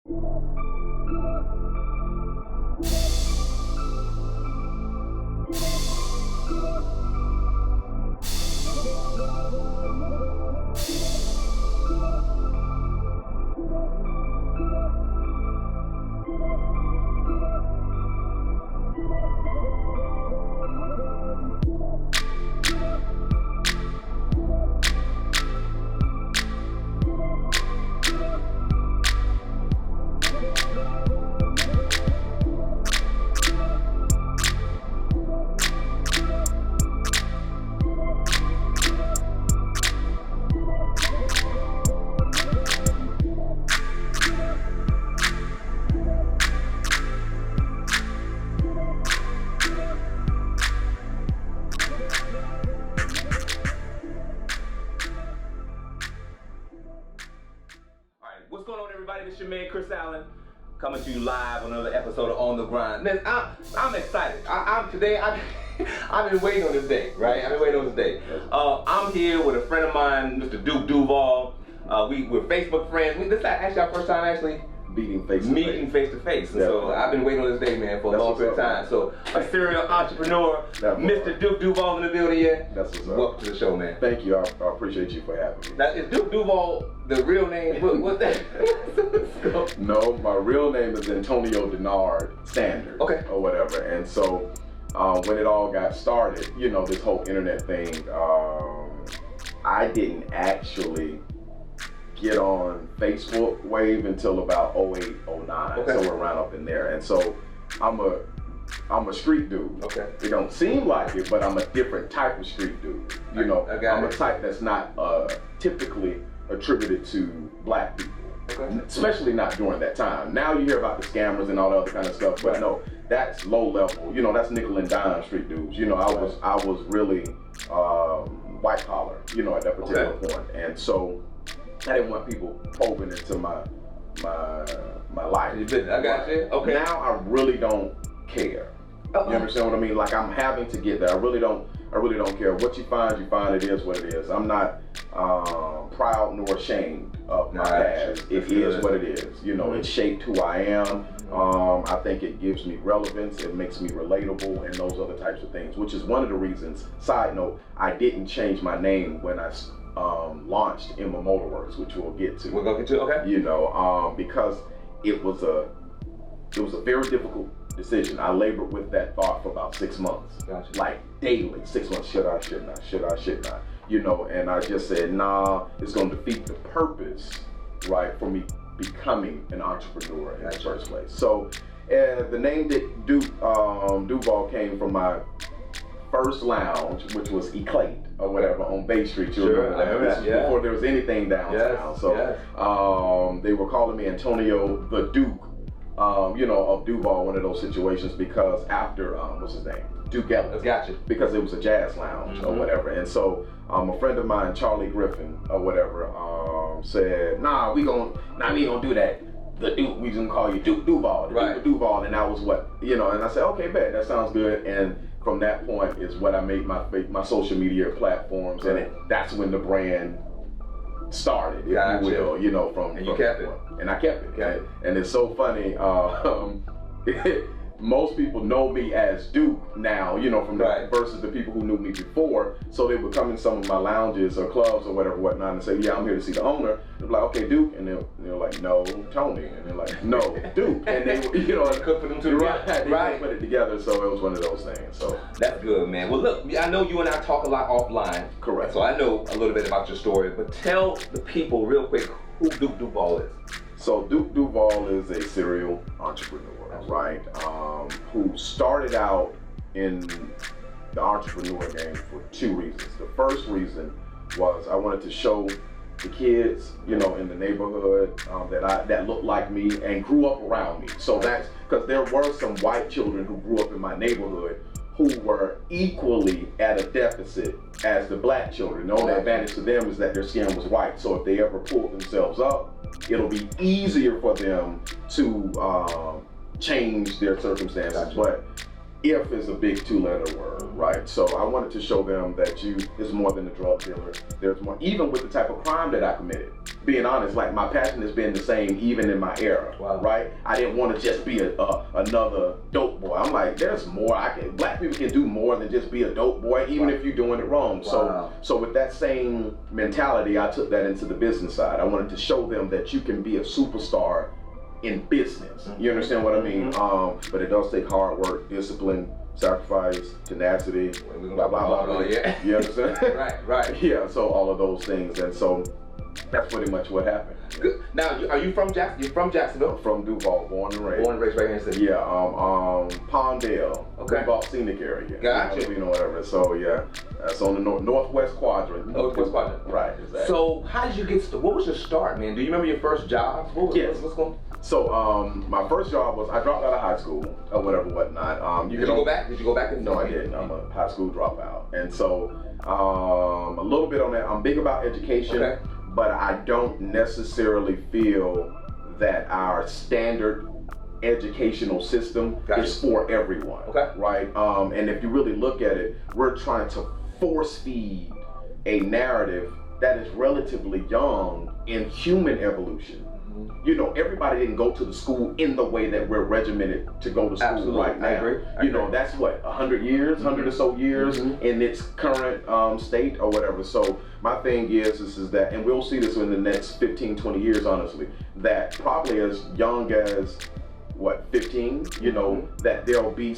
What's going on, everybody? This is your man Chris Allen coming to you live on another episode of On the Grind. Man, I'm excited. I've been waiting on this day, right? I've been waiting on this day. I'm here with a friend of mine, Mr. Duvall. We're Facebook friends. This is actually our first time actually meeting face to face. And so I've been waiting on this day, man, for a long period of time. So a serial entrepreneur, Mr. Duvall in the building here. That's what's up. Welcome to the show, man. Thank you. I appreciate you for having me. Now, is Duvall the real name? What's that? No, my real name is Antonyo Denard Standard. Okay. Or whatever. And so when it all got started, you know, this whole internet thing, I didn't actually get on Facebook wave until about 08, 09, okay. somewhere around up in there. And so I'm a street dude. Okay. It don't seem like it, but I'm a different type of street dude. You know, I'm a type that's not typically attributed to black people. Okay. Especially not during that time. Now you hear about the scammers and all the other kind of stuff, but no, that's low level. You know, that's nickel and dime street dudes. You know, I was really white collar, you know, at that particular point. And so I didn't want people probing into my life. I got you. Okay. Now I really don't care. You understand what I mean? Like, I'm having to get there. I really don't care. What you find, it is what it is. I'm not proud nor ashamed of my past. It is what it is. You know, it shaped who I am. I think it gives me relevance. It makes me relatable and those other types of things, which is one of the reasons, side note, I didn't change my name when I launched in my Motorworks, which we'll get to. We'll go get to, okay. You know, because it was a very difficult decision. I labored with that thought for about 6 months. Gotcha. Like daily, 6 months, should I, should not, you know, and I just said, nah, it's gonna defeat the purpose, right, for me becoming an entrepreneur in the first place. So the name that Duval came from my first lounge, which was Eclate or whatever on Bay Street. You remember that? Before there was anything downtown. So they were calling me Antonyo the Duke, you know, of Duval, one of those situations, because after what's his name? Duke Ellis. Gotcha. Because it was a jazz lounge or whatever. And so a friend of mine, Charlie Griffin or whatever, said, nah, we ain't gonna do that. The Duke, we just gonna call you Duval. Right. Duval, and that was what, you know, and I said, okay, bet, that sounds good. And from that point is what I made my social media platforms, and that's when the brand started, if you will, you know, from you kept it. And I kept it. And it's so funny, most people know me as Duke now, you know, from versus the people who knew me before. So they would come in some of my lounges or clubs or whatnot and say, yeah, I'm here to see the owner. They're like, okay, Duke. And they're like, no, Tony. And they're like, no, Duke. And they, you know, could put them together. They put it together. So it was one of those things. So that's good, man. Well, look, I know you and I talk a lot offline. Correct. So I know a little bit about your story, but tell the people real quick who Duke Duval is. So Duke Duval is a serial entrepreneur, right? Who started out in the entrepreneur game for 2 reasons. The first reason was I wanted to show the kids, you know, in the neighborhood that looked like me and grew up around me. So that's because there were some white children who grew up in my neighborhood who were equally at a deficit as the black children. The only advantage to them is that their skin was white. So if they ever pulled themselves up, it'll be easier for them to change their circumstances. But if is a big 2-letter word, right? So I wanted to show them that is more than a drug dealer. There's more, even with the type of crime that I committed. Being honest, like my passion has been the same even in my era, right? I didn't want to just be another dope boy. I'm like, there's more. Black people can do more than just be a dope boy, even if you're doing it wrong. So with that same mentality, I took that into the business side. I wanted to show them that you can be a superstar in business. You understand what I mean? But it does take hard work, discipline, sacrifice, tenacity, blah, blah, blah. Yeah. You understand? Right. Yeah, so all of those things. And so that's pretty much what happened. Good. Now, are you from Jackson? You're from Jacksonville? From Duval, born and raised. Born and raised right here in the city? Yeah, Palmdale, Duval scenic area. Gotcha. You know, whatever. So yeah, that's on the northwest quadrant. Northwest quadrant. Right, exactly. So how did you get started? What was your start, man? Do you remember your first job? What's going on? So my first job was, I dropped out of high school or whatnot. Did you go back? Did you go back? No, I didn't. I'm a high school dropout. And so a little bit on that. I'm big about education, but I don't necessarily feel that our standard educational system is for everyone, right? And if you really look at it, we're trying to force feed a narrative that is relatively young in human evolution. You know, everybody didn't go to the school in the way that we're regimented to go to school right now. I agree. You know, that's what, 100 years, 100 or so years in its current state or whatever. So my thing is that, and we'll see this in the next 15, 20 years, honestly, that probably as young as, 15, you know, that there'll be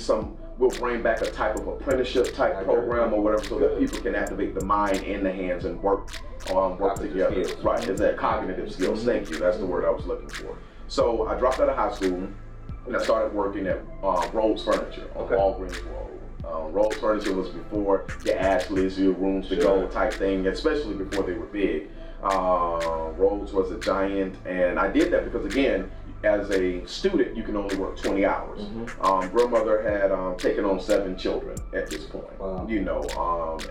we'll bring back a type of apprenticeship type program or whatever, so that people can activate the mind and the hands and work together. Skills. Right, is that cognitive skills? Thank you. That's the word I was looking for. So I dropped out of high school and I started working at Rhodes Furniture on Walgreens Road. Rhodes Furniture was before your Ashley's, your Rooms to Go type thing, especially before they were big. Rhodes was a giant, and I did that because, again, as a student, you can only work 20 hours. Grandmother had taken on 7 children at this point, you know,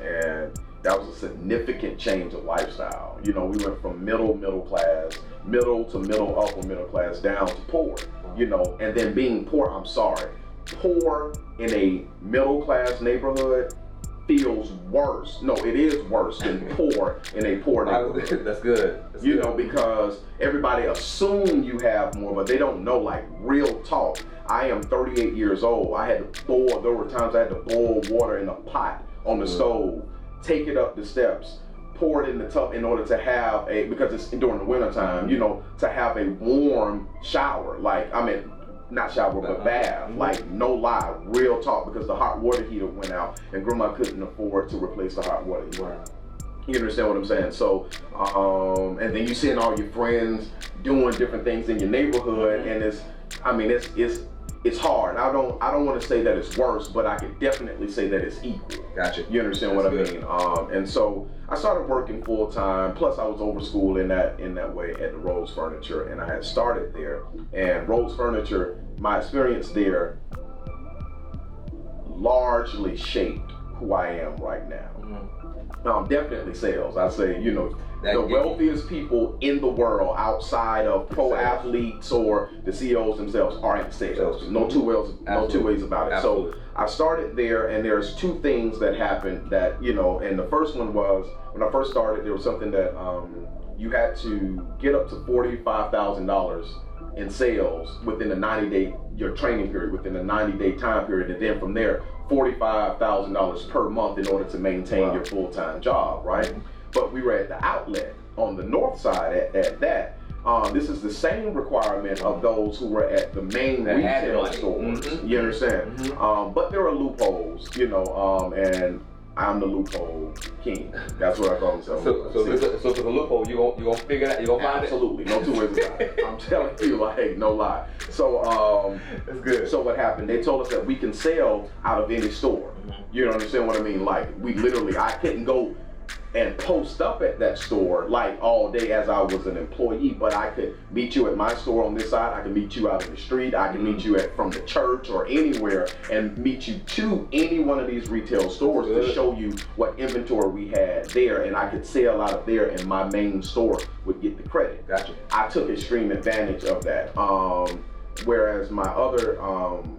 and that was a significant change of lifestyle. You know, we went from middle class, middle to upper middle class, down to poor, you know, and then being poor, poor in a middle class neighborhood feels worse. No, it is worse than poor in a poor neighborhood. That's good. You know, because everybody assume you have more, but they don't know, like, real talk. I am 38 years old. There were times I had to boil water in a pot on the stove, take it up the steps, pour it in the tub in order to have because it's during the winter time, you know, to have a warm shower. Like, I mean, not shower, but bath. Like, no lie, real talk, because the hot water heater went out and grandma couldn't afford to replace the hot water heater. You understand what I'm saying? So, and then you seeing all your friends doing different things in your neighborhood, and it's hard. I don't want to say that it's worse, but I can definitely say that it's equal. Gotcha. You understand what I mean? And so I started working full time. Plus, I was over school in that way at the Rhodes Furniture, and I had started there. And Rhodes Furniture, my experience there largely shaped who I am right now. Definitely sales. I say, you know, the wealthiest people in the world outside of pro athletes or the CEOs themselves are in sales. No two ways about it. Absolutely. So I started there, and there's 2 things that happened that, you know, and the first one was, when I first started, there was something that you had to get up to $45,000 in sales within your training period, within a 90-day time period, and then from there, $45,000 per month in order to maintain your full-time job, right? But we were at the outlet on the north side at that. This is the same requirement of those who were at the main retail stores. You understand? But there are loopholes, you know, and I'm the loophole king. That's what I call myself. So for the loophole, you gonna figure it out. You gonna find Absolutely. No two ways about it. I'm telling you, like, no lie. So that's good. So what happened? They told us that we can sell out of any store. You don't understand what I mean? Like, I couldn't go and post up at that store like all day as I was an employee, but I could meet you at my store on this side, I could meet you out in the street, I could meet you from the church or anywhere, and meet you to any one of these retail stores to show you what inventory we had there, and I could sell out of there, and my main store would get the credit. Gotcha. I took extreme advantage of that. whereas my other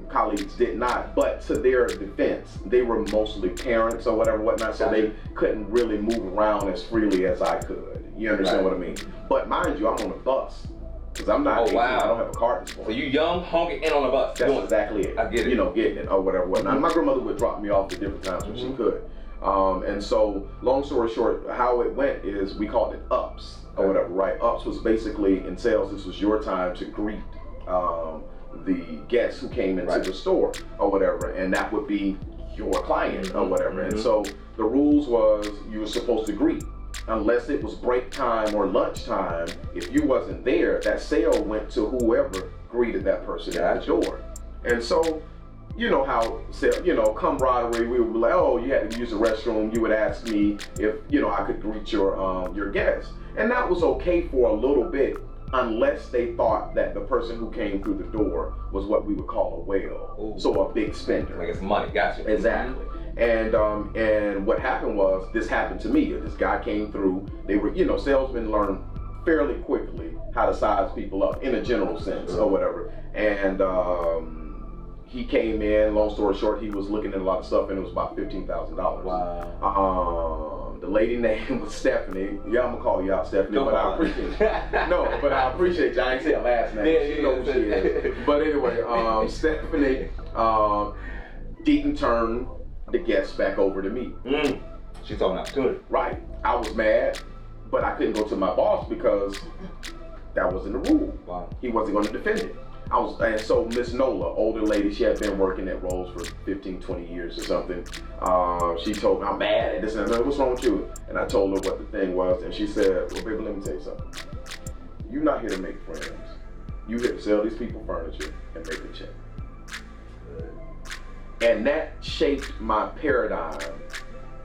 colleagues did not. But to their defense, they were mostly parents or whatnot, so they couldn't really move around as freely as I could. You understand what I mean? But mind you, I'm on a bus. Because I'm not 18, I don't have a car this morning. So you young, honking in on the bus. That's exactly it. I get it. You know, getting it or whatnot. My grandmother would drop me off at different times when she could. And so, long story short, how it went is we called it ups or whatever, right? Ups was basically in sales, this was your time to greet the guests who came into the store or whatever, and that would be your client or whatever. And so the rules was you were supposed to greet. Unless it was break time or lunch time, if you wasn't there, that sale went to whoever greeted that person at the door. And so, you know how, you know, camaraderie, we would be like, oh, you had to use the restroom. You would ask me if, you know, I could greet your guests. And that was okay for a little bit, unless they thought that the person who came through the door was what we would call a whale. So a big spender. Like it's money, gotcha. Exactly. And what happened was, this happened to me. This guy came through. They were, you know, salesmen learn fairly quickly how to size people up in a general sense or whatever. And he came in, long story short, he was looking at a lot of stuff and it was about $15,000. Wow. The lady name was Stephanie. Yeah, I'm gonna call you out, Stephanie, but I appreciate you. No, but I appreciate you. I ain't say her last name. Yeah, she knows who she is. But anyway, Stephanie didn't turn the guests back over to me. She saw an opportunity. Right. I was mad, but I couldn't go to my boss because that wasn't the rule. Wow. He wasn't going to defend it. And so Miss Nola, older lady, she had been working at Rolls for 15, 20 years or something. She told me, I'm mad at this and that. What's wrong with you? And I told her what the thing was, and she said, well, baby, let me tell you something. You're not here to make friends. You're here to sell these people furniture and make a check. And that shaped my paradigm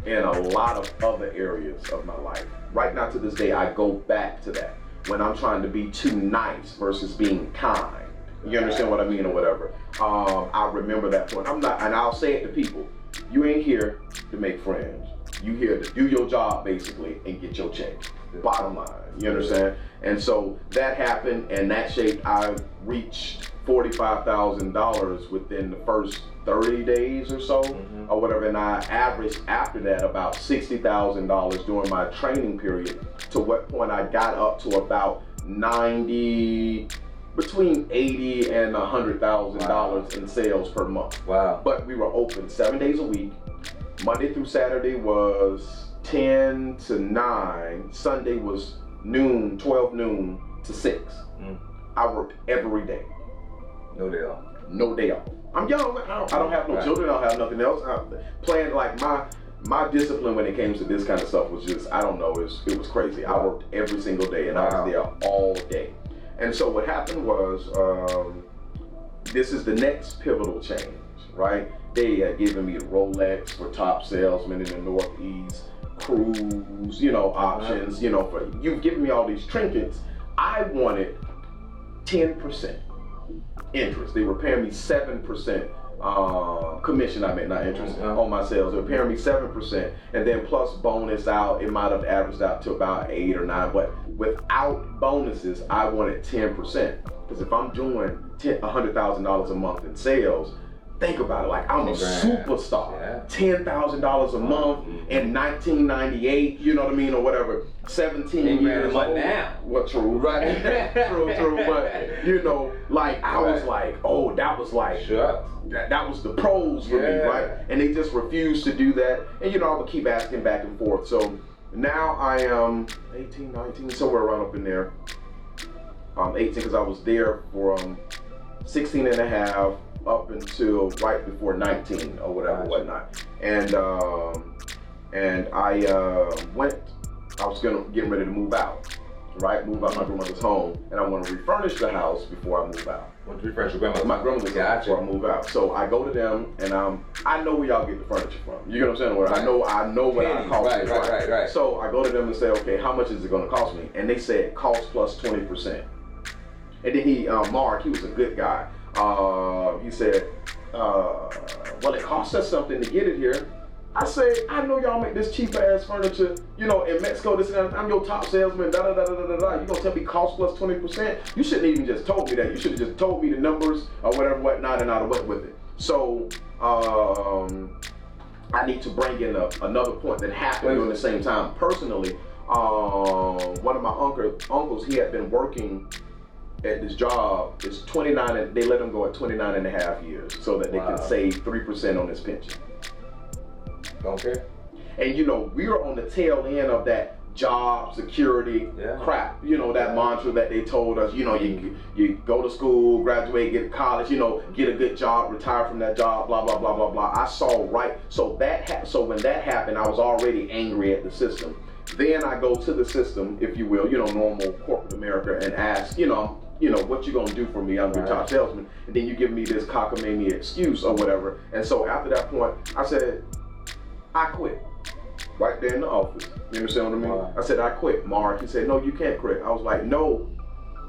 in a lot of other areas of my life. Right now to this day, I go back to that when I'm trying to be too nice versus being kind. You understand what I mean or whatever? I remember that point. I'm not, and I'll say it to people, you ain't here to make friends. You here to do your job basically and get your check. Bottom line, you understand? And so that happened, and that shaped, I reached $45,000 within the first 30 days or so, or whatever, and I averaged after that about $60,000 during my training period, to what point I got up to about 90, between 80 and $100,000 in sales per month. Wow. But we were open 7 days a week. Monday through Saturday was 10 to 9. Sunday was noon, 12 noon to 6. I worked every day. No day off. No day off. I'm young. I don't have no children. I don't have nothing else. I'm playing, like, my discipline when it came to this kind of stuff was just, I don't know, it was crazy. I worked every single day, and I was there all day. And so what happened was, this is the next pivotal change, right? They had given me a Rolex for top salesman in the Northeast, cruise, you know, options, you know, for you've given me all these trinkets. I wanted 10% interest. They were paying me 7% commission, not interest, on my sales. They were paying me 7%, and then plus bonus out, it might have averaged out to about 8 or 9, but without bonuses, I wanted 10%. Because if I'm doing $100,000 a month in sales, think about it, like I'm a superstar. $10,000 a month in 1998, you know what I mean, or whatever, 17 years old. Now. Well, true. Right. true. But, you know, like, I was like, oh, that was like, that was the pros for me, right? And they just refused to do that. And, you know, I would keep asking back and forth. So now I am 18, 19, somewhere around up in there. 18, because I was there from 16 and a half up until right before 19 or whatever, whatnot. And I was getting ready to move out, right? Move out my grandmother's home, and I want to refurnish the house before I move out. Want to refurnish your grandmother's my grandmother's house before I move out. So I go to them, and I know where y'all get the furniture from. You know what I'm saying? Where I know what I cost. Right. So I go to them and say, okay, how much is it going to cost me? And they said cost plus 20%. And then Mark, he was a good guy. He said, well, it cost us something to get it here. I said, I know y'all make this cheap ass furniture, you know, in Mexico, this and that. I'm your top salesman, da da da da da da. You gonna tell me cost plus 20%? You shouldn't even just told me that. You should have just told me the numbers or whatever, whatnot, and I'd have went with it. So, I need to bring in another point that happened during the same time. Personally, one of my uncles, he had been working at this job. It's 29, and they let him go at 29 and a half years so that they can save 3% on his pension. Okay. And you know, we are on the tail end of that job security crap. You know, that mantra that they told us, you know, you go to school, graduate, get to college, you know, get a good job, retire from that job, blah, blah, blah, blah, blah. I saw so when that happened, I was already angry at the system. Then I go to the system, if you will, you know, normal corporate America, and ask, you know, what you gonna do for me? I'm your top salesman. And then you give me this cockamamie excuse or whatever. And so after that point, I said, I quit. Right there in the office. You understand what I mean? Wow. I said, I quit. Mark, he said, no, you can't quit. I was like, no,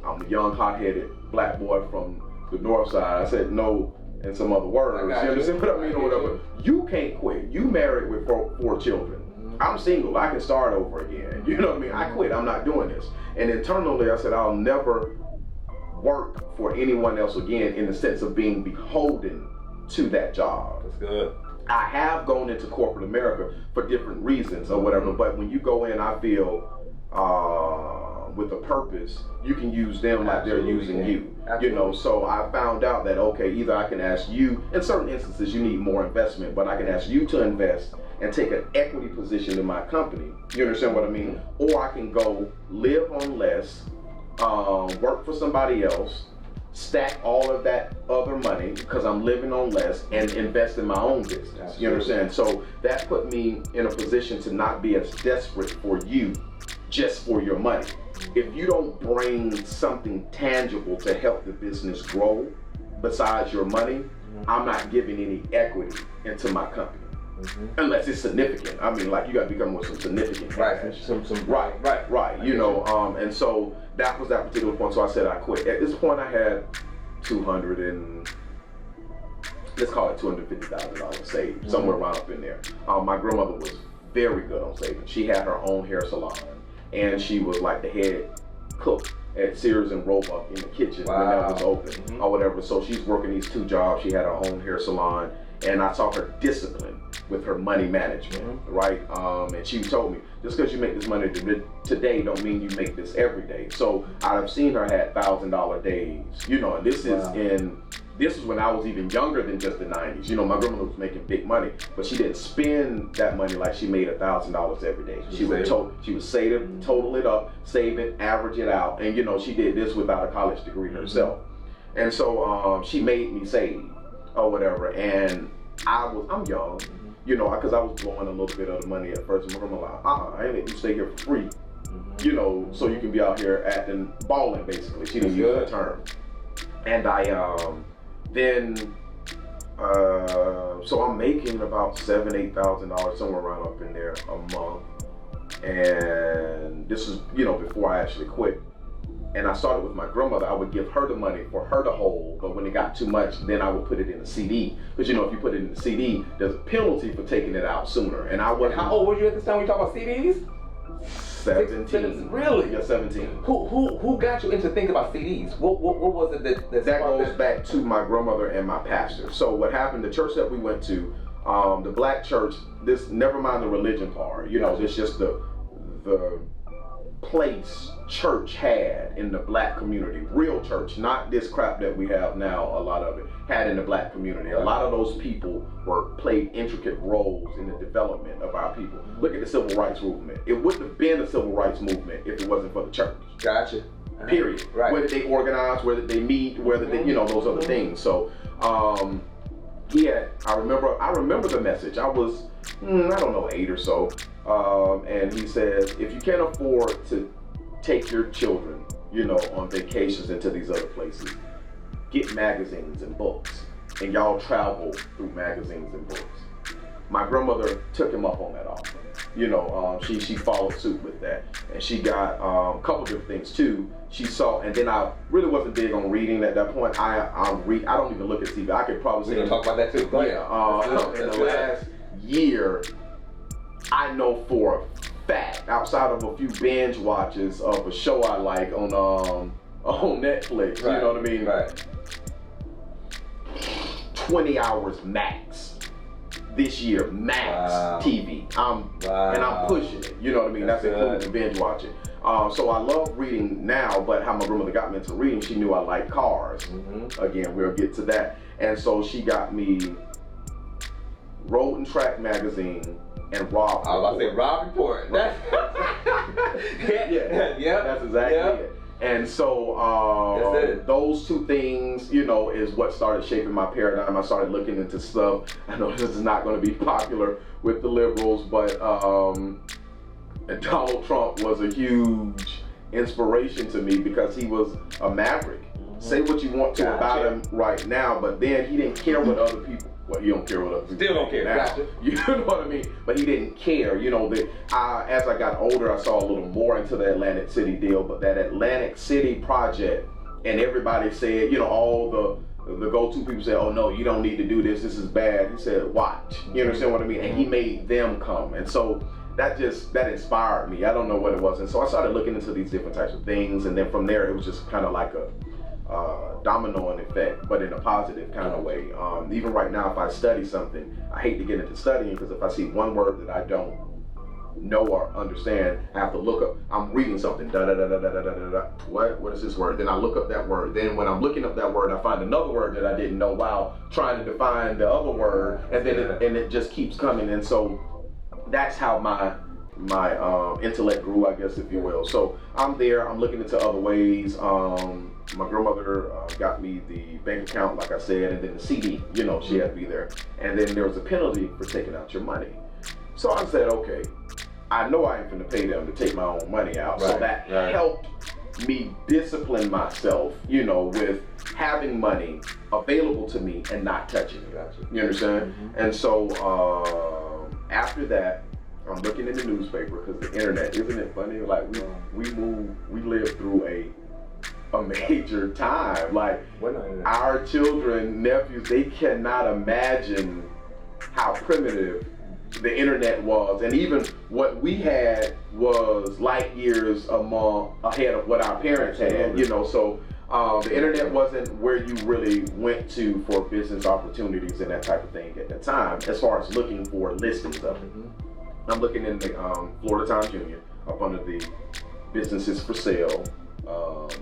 I'm a young, hot-headed black boy from the north side. I said, no, in some other words. You understand what I mean? Or whatever. You can't quit. You married with four children. I'm single. I can start over again. You know what I mean? I quit. I'm not doing this. And internally, I said, I'll never work for anyone else again in the sense of being beholden to that job. That's good. I have gone into corporate America for different reasons or whatever, but when you go in, I feel with a purpose, you can use them like they're using you. You know, so I found out that, okay, either I can ask you, in certain instances you need more investment, but I can ask you to invest and take an equity position in my company. You understand what I mean? Or I can go live on less, work for somebody else, stack all of that other money because I'm living on less, and invest in my own business. You understand? So that put me in a position to not be as desperate for you just for your money. If you don't bring something tangible to help the business grow besides your money, I'm not giving any equity into my company. Unless it's significant. I mean, like, you got to become with some significant cash. Right. You know, and so that was that particular point. So I said I quit. At this point, I had let's call it $250,000 saved, somewhere around up in there. My grandmother was very good on saving. She had her own hair salon, and she was like the head cook at Sears and Roebuck in the kitchen when that was open or whatever. So she's working these two jobs. She had her own hair salon, and I saw her discipline with her money management, right? And she told me, just because you make this money today don't mean you make this every day. So I've seen her had $1,000 days, you know, and this is when I was even younger than just the 90s. You know, my grandmother was making big money, but she didn't spend that money like she made $1,000 every day. She would save it, total it up, save it, average it out, and you know, she did this without a college degree herself. And so she made me save or whatever, and I'm young, you know, because I was blowing a little bit of the money at first. My grandma like, I ain't let you stay here for free, you know, so you can be out here acting, balling basically. She didn't use that term. And I so I'm making about $7,000, $8,000, somewhere around up in there a month. And this is, you know, before I actually quit. And I started with my grandmother. I would give her the money for her to hold, but when it got too much, then I would put it in a CD. Because you know, if you put it in a CD, there's a penalty for taking it out sooner. And I wasn't. How old were you at this time when you talk about CDs? 17. Really? Yeah, 17. Who got you into thinking about CDs? What was it that goes back to my grandmother and my pastor. So what happened? The church that we went to, the black church. This, never mind the religion part. You know, it's just the place church had in the black community, real church, not this crap that we have now. A lot of it had in the black community. A lot of those people played intricate roles in the development of our people. Look at the civil rights movement. It wouldn't have been a civil rights movement if it wasn't for the church. Gotcha. Period. Right. Whether they organize, whether they meet, whether they, you know, those other things. So I remember the message. I was I don't know, 8 or so. And he says, if you can't afford to take your children, you know, on vacations into these other places, get magazines and books, and y'all travel through magazines and books. My grandmother took him up on that offer. You know, she followed suit with that, and she got a couple different things too. She saw, and then I really wasn't big on reading at that point. I don't even look at TV. I could probably say. We're gonna talk about that too. In the last year, I know for a fact, outside of a few binge watches of a show I like on Netflix, Right. you know what I mean? Right. 20 hours max this year, max. Wow. TV. And I'm pushing it. You know what I mean? That's including binge watching. So I love reading now, but how my grandmother got me into reading, she knew I liked cars. Again, we'll get to that. And so she got me Road and Track magazine and Rob Report. I was about to say Rob Report. Yeah, that's exactly it. And so those two things, you know, is what started shaping my paradigm. I started looking into stuff. I know this is not going to be popular with the liberals, but Donald Trump was a huge inspiration to me because he was a maverick. Say what you want to about him right now, but then he didn't care what other people. Well, he don't care what other people. Still don't care. Now. Gotcha. You know what I mean? But he didn't care. You know that as I got older, I saw a little more into the Atlantic City deal. But that Atlantic City project, and everybody said, you know, all the go-to people said, "Oh no, you don't need to do this. This is bad." He said, "Watch." You understand what I mean? And he made them come, and so. That inspired me. I don't know what it was. And so I started looking into these different types of things. And then from there, it was just kind of like a domino effect, but in a positive kind of way. Even right now, if I study something, I hate to get into studying because if I see one word that I don't know or understand, I have to look up. I'm reading something, da-da-da-da-da-da-da-da. What is this word? Then I look up that word. Then when I'm looking up that word, I find another word that I didn't know while trying to define the other word. And then it just keeps coming. And so that's how my intellect grew, I guess, if you will. So I'm there, I'm looking into other ways. My grandmother got me the bank account, like I said, and then the CD, you know, she had to be there. And then there was a penalty for taking out your money. So I said, okay, I know I ain't finna pay them to take my own money out. Right, so that helped me discipline myself, you know, with having money available to me and not touching it. Gotcha. You understand? And so after that, I'm looking in the newspaper because the internet, isn't it funny? Like we lived through a major time. Like our children, nephews, they cannot imagine how primitive the internet was, and even what we had was light years ahead of what our parents had. You know, so the internet wasn't where you really went to for business opportunities and that type of thing at the time, as far as looking for listings of it. I'm looking in the Florida Times Union up under the businesses for sale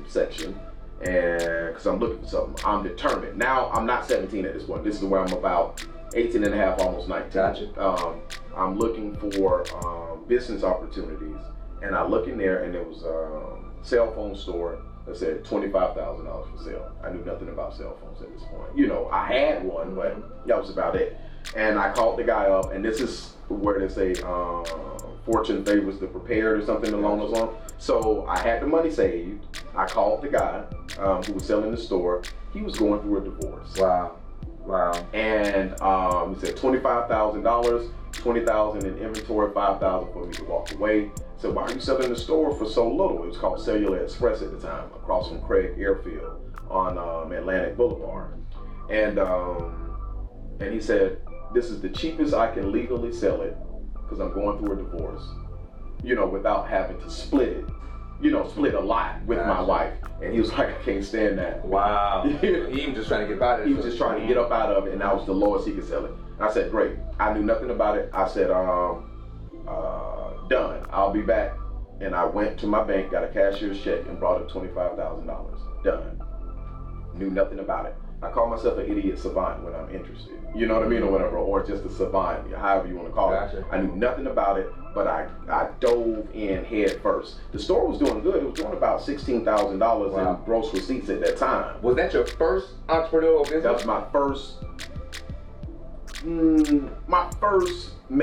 section, and because I'm looking for something, I'm determined. Now I'm not 17 at this point. This is where I'm about 18 and a half, almost 19. Gotcha. I'm looking for business opportunities, and I look in there, and there was a cell phone store that said $25,000 for sale. I knew nothing about cell phones at this point. You know, I had one, but that was about it. And I called the guy up, and this is where they say fortune favors the prepared or something along those lines. So I had the money saved. I called the guy who was selling the store. He was going through a divorce. Wow. And he said $25,000, $20,000 in inventory, $5,000 for me to walk away. So why are you selling the store for so little? It was called Cellular Express at the time, across from Craig Airfield on Atlantic Boulevard. And he said, this is the cheapest I can legally sell it because I'm going through a divorce, you know, without having to split it, you know, split a lot with my wife. And he was like, I can't stand that. Wow. He was just trying to get out of it. He was just trying to get up out of it, and that was the lowest he could sell it. And I said, great. I knew nothing about it. I said, done. I'll be back. And I went to my bank, got a cashier's check, and brought up $25,000. Done. Knew nothing about it. I call myself an idiot savant when I'm interested. You know what I mean, or whatever, or just a savant, however you want to call it. I knew nothing about it, but I dove in head first. The store was doing good. It was doing about $16,000 in gross receipts at that time. Was that your first entrepreneurial business? That was my first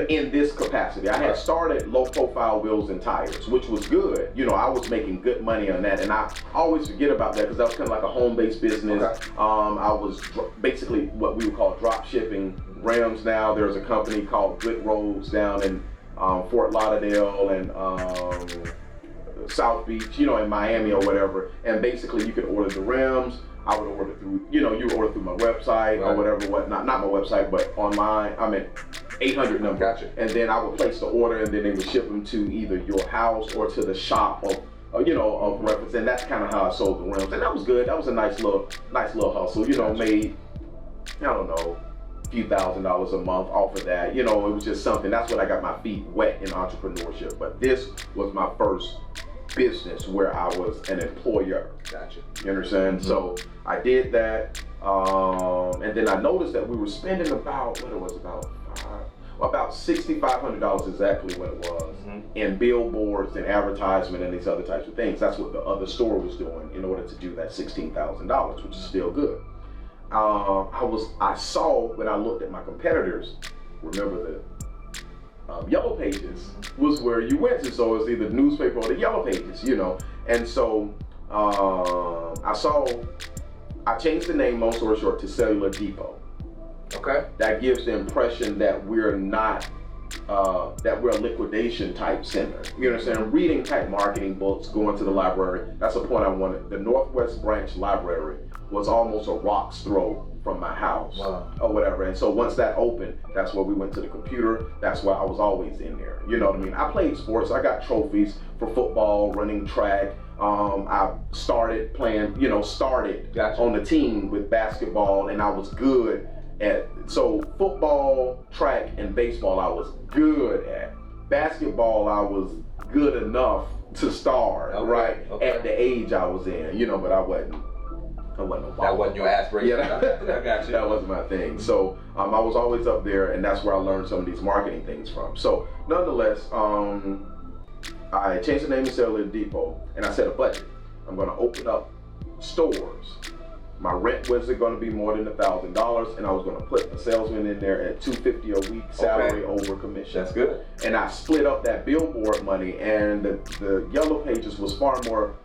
in this capacity. I had started low profile wheels and tires, which was good. You know, I was making good money on that, and I always forget about that because that was kind of like a home-based business. I was basically what we would call drop shipping rims. Now there's a company called Good Roads down in Fort Lauderdale and South Beach, you know, in Miami or whatever, and basically you could order the rims. I would order through, you know, you order through my website or whatever, not my website, but online. I mean, 800 number. Gotcha. And then I would place the order, and then they would ship them to either your house or to the shop of, you know, of reference. And that's kind of how I sold the rims. And that was good. That was a nice little hustle. You know, made, I don't know, a few $1,000s a month off of that. You know, it was just something. That's when I got my feet wet in entrepreneurship. But this was my first business where I was an employer. Gotcha. You understand? Mm-hmm. So I did that, and then I noticed that we were spending about $6,500 exactly what it was in billboards and advertisement and these other types of things. That's what the other store was doing in order to do that $16,000, which is still good. I saw when I looked at my competitors. Remember the Yellow Pages was where you went to, so it was either the newspaper or the Yellow Pages, you know. And so I changed the name, long story short, to Cellular Depot. Okay. That gives the impression that we're not, that we're a liquidation type center. You understand? Reading type marketing books, going to the library. That's the point I wanted. The Northwest Branch Library was almost a rock's throw from my house or whatever. And so once that opened, that's where we went to the computer. That's why I was always in there. You know what I mean? I played sports. I got trophies for football, running track. I started playing, Gotcha. on the team with basketball, and I was good at, so football, track, and baseball I was good at. Basketball I was good enough to start, at the age I was in, but I wasn't a that wasn't your aspiration. Yeah, I got you. That wasn't my thing. So I was always up there, and that's where I learned some of these marketing things from. So nonetheless, I changed the name to Cellular Depot, and I set a budget. I'm going to open up stores. My rent wasn't going to be more than $1,000, and I was going to put a salesman in there at $250 a week salary over commission. That's good. And I split up that billboard money, and the Yellow Pages was far more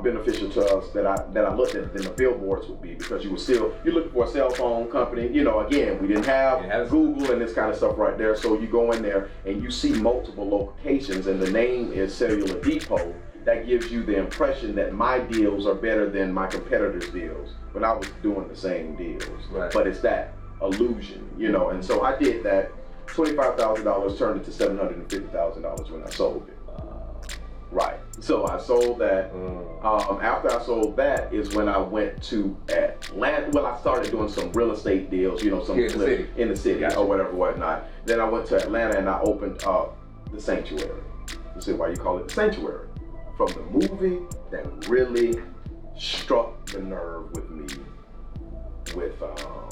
beneficial to us that I looked at than the billboards would be, because you're looking for a cell phone company. Again, we didn't have Google and this kind of stuff right there. So you go in there and you see multiple locations, and the name is Cellular Depot. That gives you the impression that my deals are better than my competitors' deals when I was doing the same deals. Right. But it's that illusion, and so I did that. $25,000 turned into $750,000 when I sold it. Right. So I sold that. After I sold that is when I went to Atlanta. Well, I started doing some real estate deals, some in the city or whatever, whatnot. Then I went to Atlanta and I opened up the Sanctuary. You see why you call it the Sanctuary? From the movie that really struck the nerve with me with, I'm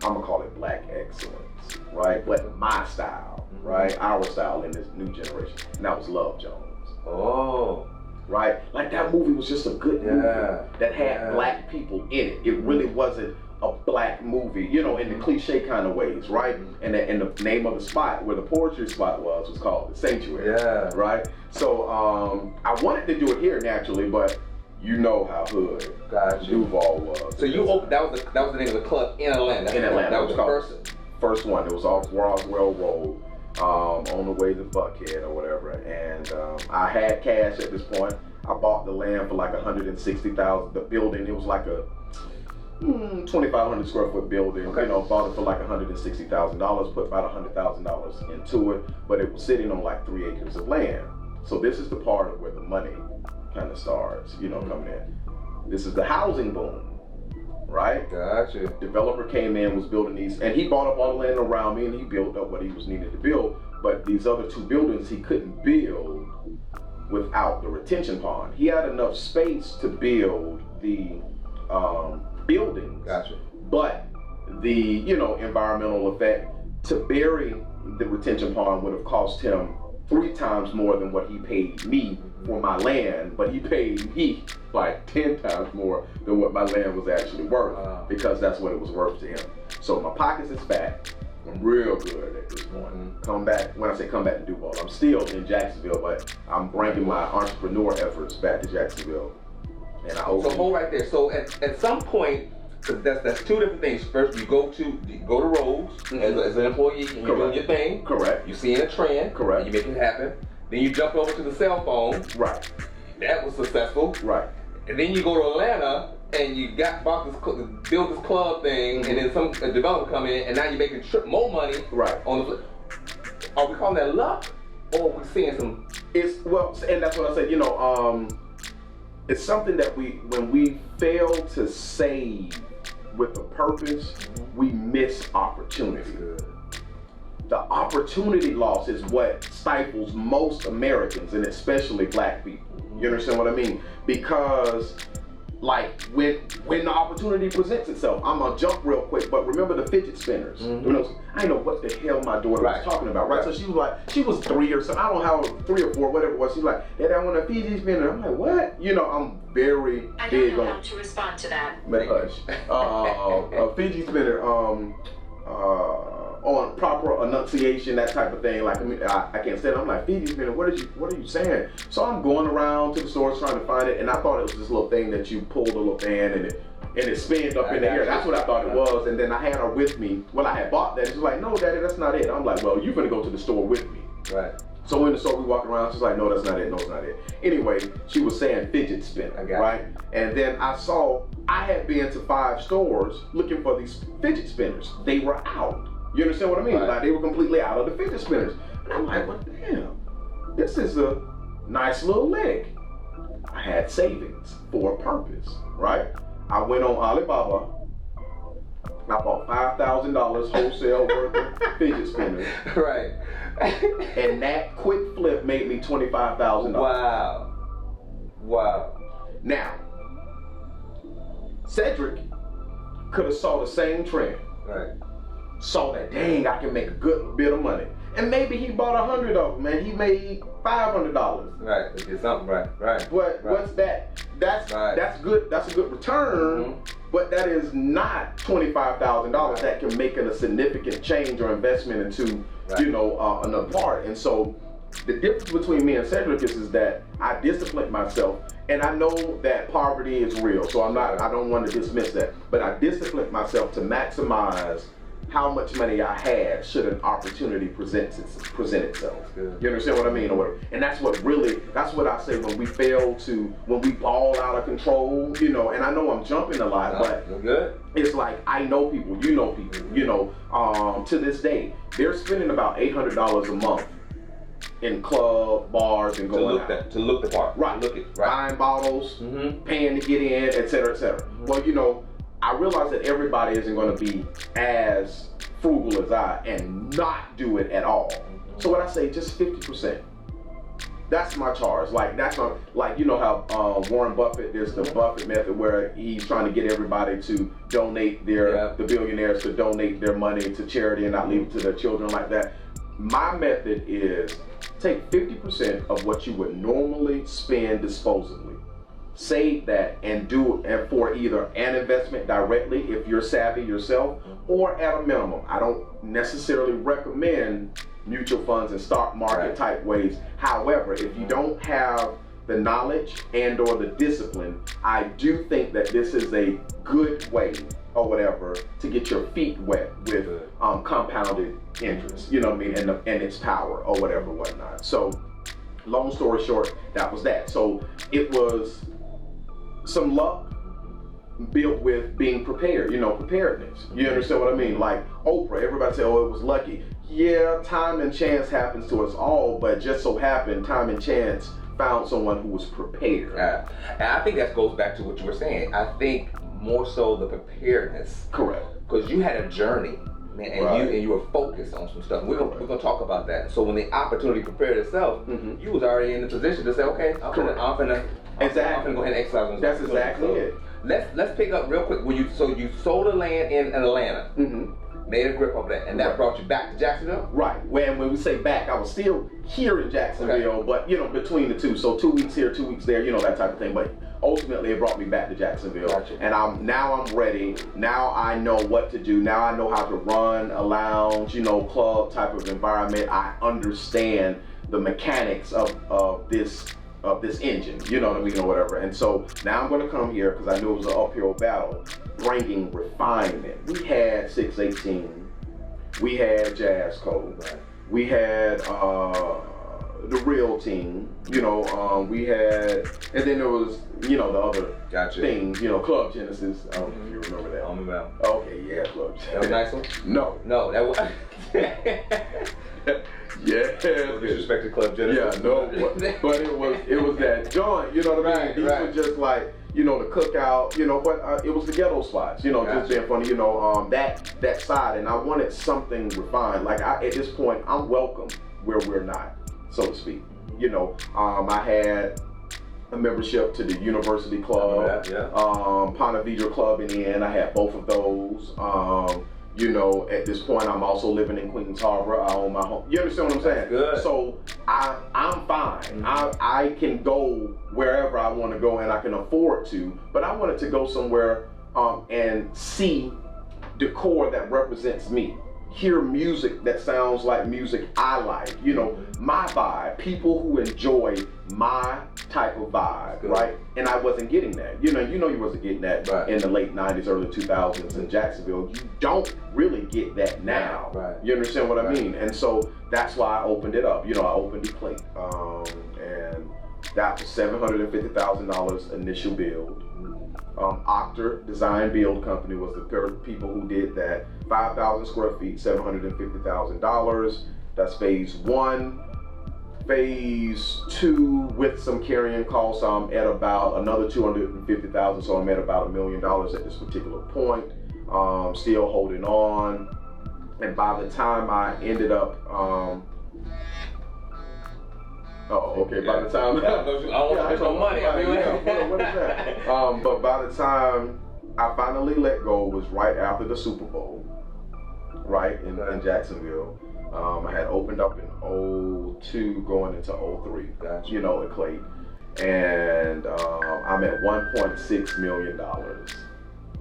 gonna call it Black excellence, right? But my style, right? Our style in this new generation. And that was Love Jones. Oh. Right? Like that movie was just a good movie that had black people in it. It really wasn't a black movie, in the cliche kind of ways, right? And the name of the spot where the poetry spot was called the Sanctuary. Yeah. Right? So I wanted to do it here naturally, but you know how hood Duval was. So you opened, that was the name of the club in Atlanta. In Atlanta. That was the first one. It was off Roswell Road. On the way to Buckhead or whatever, and I had cash at this point. I bought the land for like $160,000. The building, it was like a 2,500 square foot building. Bought it for like $160,000. Put about $100,000 into it, but it was sitting on like 3 acres of land. So this is the part of where the money kind of starts, coming in. This is the housing boom. Right? Gotcha. Developer came in, was building these, and he bought up all the land around me, and he built up what he was needed to build. But these other two buildings he couldn't build without the retention pond. He had enough space to build the buildings. Gotcha. But the environmental effect to bury the retention pond would have cost him 3 times more than what he paid me for my land, but he paid me like 10 times more than what my land was actually worth, because that's what it was worth to him. So my pockets is fat. I'm real good at this point. Come back, when I say come back to Duval, I'm still in Jacksonville, but I'm bringing my entrepreneur efforts back to Jacksonville. And I so hold right there. So at some point, because that's two different things. First, you go to Rhodes as an employee, and you're doing your thing. Correct. You're seeing a trend. Correct. And you make it happen. Then you jump over to the cell phone. Right. That was successful. Right. And then you go to Atlanta, and you bought this build this club thing, and then a developer come in, and now you're making more money. Right. On the are we calling that luck, or are we seeing some? It's well, and that's what I said. It's something that when we fail to save with a purpose, we miss opportunity. The opportunity loss is what stifles most Americans, and especially black people. You understand what I mean? Because like when the opportunity presents itself, I'm gonna jump real quick, but remember the fidget spinners. I know what the hell my daughter was talking about, right? So she was 3 or something, I don't know how, 3 or 4, whatever it was. She's like, Dad, I want a fidget spinner. I'm like, what? I'm very big on. I don't know how to respond to that. Hush. A fidget spinner, on proper enunciation, that type of thing. Like, I can't stand it. I'm like, fidget spinner, what are you saying? So I'm going around to the stores trying to find it, and I thought it was this little thing that you pulled a little band and it spins up in the air. That's what I thought it was. And then I had her with me. Well, I had bought that. She's like, no, Daddy, that's not it. I'm like, well, you're gonna go to the store with me. Right. So in the store, we walk around. She's like, no, that's not it. No, it's not it. Anyway, she was saying fidget spinner, right? And then I had been to 5 stores looking for these fidget spinners. They were out. You understand what I mean? Right. Like, they were completely out of the fidget spinners. And I'm like, well, damn, this is a nice little leg. I had savings for a purpose, right? I went on Alibaba. I bought $5,000 wholesale worth of fidget spinners. Right. And that quick flip made me $25,000. Wow. Now, Cedric could have saw the same trend. Right. Saw that, dang, I can make a good bit of money. And maybe he bought 100 of them and he made $500. Right. Get something right. But what's that? That's good. That's a good return. But that is not $25,000 that can make a significant change or investment into, another part. And so the difference between me and Cedric is that I disciplined myself, and I know that poverty is real. So I don't want to dismiss that, but I disciplined myself to maximize how much money I had should an opportunity present itself. You understand what I mean? Or whatever. And that's what I say when we ball out of control, and I know I'm jumping a lot, but it's like, I know people, you know people, to this day, they're spending about $800 a month in club, bars, and going out. To look the part. Right. Buying bottles, paying to get in, et cetera, et cetera. Well, I realize that everybody isn't going to be as frugal as I and not do it at all. So what I say, just 50%. That's my charge. Like, that's my, how Warren Buffett, there's the Buffett method where he's trying to get everybody to donate the billionaires to donate their money to charity and not leave it to their children like that. My method is take 50% of what you would normally spend disposably. Save that and do it for either an investment directly if you're savvy yourself, or at a minimum. I don't necessarily recommend mutual funds and stock market type ways. However, if you don't have the knowledge and or the discipline, I do think that this is a good way or whatever to get your feet wet with compounded interest, you know what I mean, and its power or whatever, whatnot. So long story short, that was that. So it was some luck built with being prepared, preparedness. You understand what I mean? Like Oprah, everybody say, oh, it was lucky. Yeah, time and chance happens to us all, but just so happened time and chance found someone who was prepared. And I think that goes back to what you were saying. I think more so the preparedness. Correct. Because you had a journey, man, and you were focused on some stuff. We're gonna talk about that. So when the opportunity prepared itself, you was already in the position to say, okay, I'm gonna go ahead and exercise on That's exactly it. Let's pick up real quick. You sold the land in Atlanta, made a grip of that, and that brought you back to Jacksonville? Right. When we say back, I was still here in Jacksonville, but between the two. So 2 weeks here, 2 weeks there, that type of thing. But ultimately, it brought me back to Jacksonville. Gotcha. And I'm ready. Now I know what to do. Now I know how to run a lounge, club type of environment. I understand the mechanics of this engine, you know what I mean, or whatever. And so now I'm going to come here because I knew it was an uphill battle, bringing refinement. We had 618, we had Jazz Code, we had the real team. You know, we had, and then there was, you know, the other things. You know, Club Genesis. I don't know if you remember that. I remember that. Okay, yeah, Club Genesis. That was a nice one? No, that was. Yeah. No disrespect to Club Genesis. Yeah, no, but it was that joint. You know what I mean? These were just like, you know, the cookout. You know, but it was the ghetto spots. You know, just being funny. You know, that side, and I wanted something refined. Like at this point, I'm welcome where we're not, so to speak. You know, I had a membership to the University Club, Ponte Vedra Club in the end. I had both of those. You know, at this point, I'm also living in Queens Harbor. I own my home. You understand what I'm saying? Good. So I'm fine. I can go wherever I want to go, and I can afford to. But I wanted to go somewhere and see decor that represents me. Hear music that sounds like music I like. You know, my vibe. People who enjoy my type of vibe, right? And I wasn't getting that. You know, you wasn't getting that in the late 90s, early 2000s in Jacksonville. You don't really get that now. You understand what I mean? And so that's why I opened it up. You know, I opened the plate. And that was $750,000 initial build. Octor Design Build Company was the third people who did that. 5,000 square feet, $750,000. That's phase 1. Phase 2 with some carrying costs, I'm at about another $250,000, so I'm at about $1 million at this particular point. Still holding on. And by the time I ended up, by the time I don't want no money. What is that? But by the time I finally let go was right after the Super Bowl, right in Jacksonville. I had opened up in 02 going into 03, you know, at Clay. And I'm at $1.6 million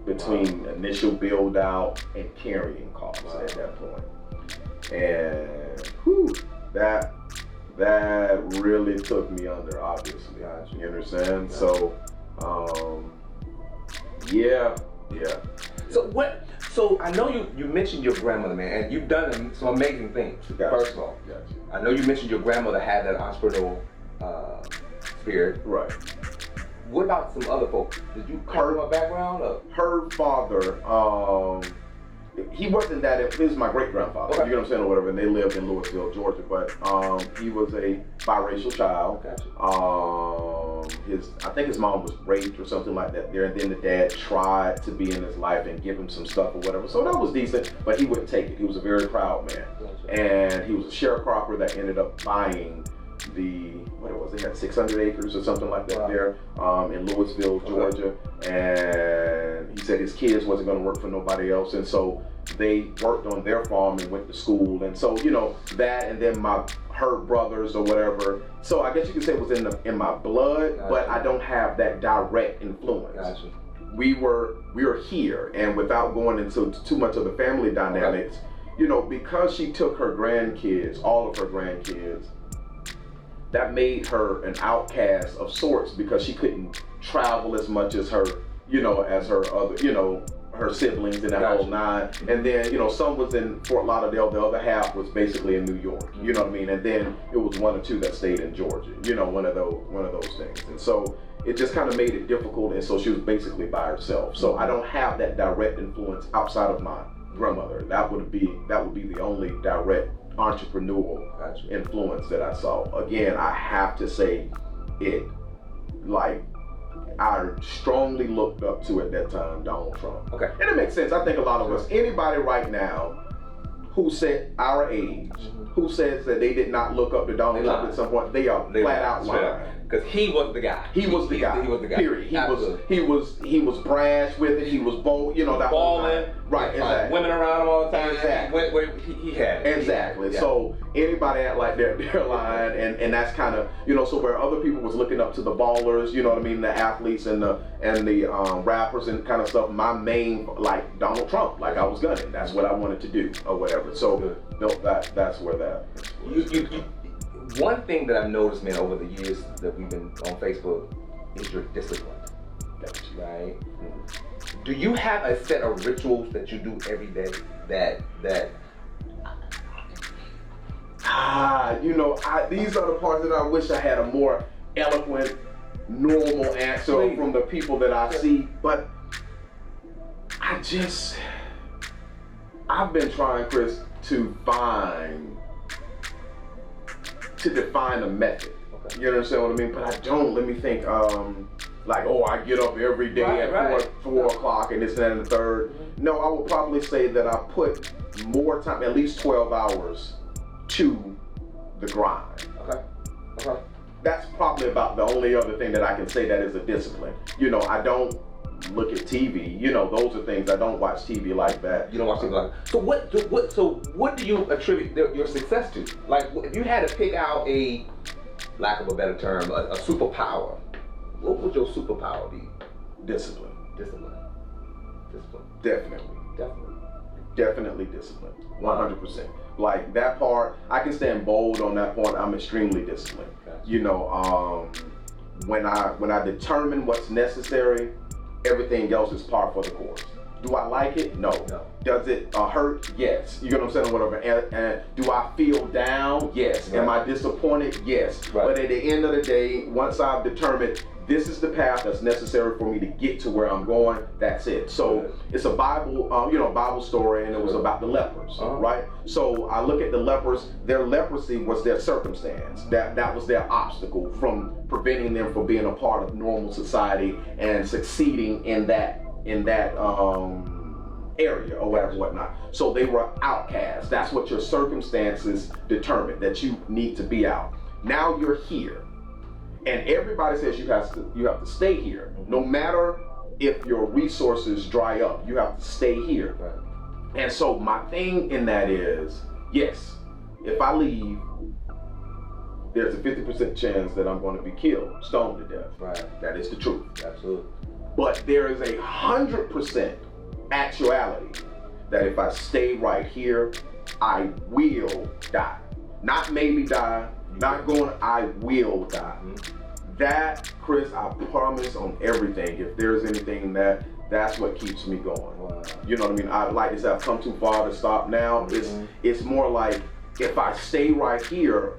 between initial build out and carrying costs at that point. And that really took me under, obviously. You understand? So, yeah. So I know you mentioned your grandmother, man, and you've done some amazing things. First of all, I know you mentioned your grandmother had that entrepreneurial spirit. Right. What about some other folks? Did you come from a background? Her father, he wasn't that. He was my great grandfather. You know what I'm saying, or whatever. And they lived in Louisville, Georgia. But he was a biracial child. I think his mom was raped or something like that there, and then the dad tried to be in his life and give him some stuff or whatever. So that was decent, but he wouldn't take it. He was a very proud man, and he was a sharecropper that ended up buying they had 600 acres or something like that there in Louisville, Georgia. And he said his kids wasn't going to work for nobody else, and so they worked on their farm and went to school. And so, you know, that, and then her brothers or whatever. So I guess you could say it was in my blood, but I don't have that direct influence. We were here, and without going into too much of the family dynamics, you know, because she took her grandkids, all of her grandkids, that made her an outcast of sorts because she couldn't travel as much as her, you know, as her other, you know, her siblings and that whole nine. And then, you know, some was in Fort Lauderdale, the other half was basically in New York, you know what I mean? And then it was one or two that stayed in Georgia, you know, one of those things. And so it just kind of made it difficult, and so she was basically by herself. So I don't have that direct influence outside of my grandmother. That would be the only direct entrepreneurial influence that I saw. Again, I have to say it, like, I strongly looked up to at that time Donald Trump. And it makes sense. I think a lot of us, anybody right now who said our age, who says that they did not look up to Donald Trump at some point, they are flat out lying. Because he was the guy. He was the guy. Period. He was brash with it. He was bold. You know, that balling. Right. Exactly. Women around him all the time. Exactly. He had it. Exactly. So anybody act like they're lying, and that's kind of, you know, so where other people was looking up to the ballers, you know what I mean, the athletes and the rappers and kind of stuff. My main, like Donald Trump, like I was gunning. That's what I wanted to do or whatever. So no, that's where that. One thing that I've noticed, man, over the years that we've been on Facebook is your discipline. Right? Do you have a set of rituals that you do every day that these are the parts that I wish I had a more eloquent, normal answer from the people that I see, but I've been trying, Chris, to define a method. Okay. You understand what I mean? But I don't. Let me think. I get up every day at 4 o'clock and this and that and the third. Mm-hmm. No, I would probably say that I put more time, at least 12 hours, to the grind. Okay. That's probably about the only other thing that I can say that is a discipline. I don't look at TV. Those are things I don't watch TV like that. You don't watch TV like that. So what do you attribute your success to? Like, if you had to pick out a, lack of a better term, a superpower, what would your superpower be? Discipline. Definitely discipline. 100%. Like that part, I can stand bold on that point. I'm extremely disciplined. Gotcha. When I determine what's necessary, everything else is par for the course. Do I like it? No. Does it hurt? Yes. You get what I'm saying? Whatever. And do I feel down? Yes. Right. Am I disappointed? Yes. Right. But at the end of the day, once I've determined this is the path that's necessary for me to get to where I'm going, that's it. So it's a Bible story, and it was about the lepers, right? So I look at the lepers. Their leprosy was their circumstance. That was their obstacle from preventing them from being a part of normal society and succeeding in that area or whatnot. So they were outcasts. That's what your circumstances determine, that you need to be out. Now you're here. And everybody says you have to stay here. No matter if your resources dry up, you have to stay here. Right. And so my thing in that is, yes, if I leave, there's a 50% chance that I'm going to be killed, stoned to death. Right. That is the truth. Absolutely. But there is 100% actuality that if I stay right here, I will die. Not maybe die, I will die. Mm-hmm. That, Chris, I promise on everything. If there's anything that's what keeps me going. Wow. You know what I mean? I like to say I've come too far to stop now. Mm-hmm. It's more like if I stay right here,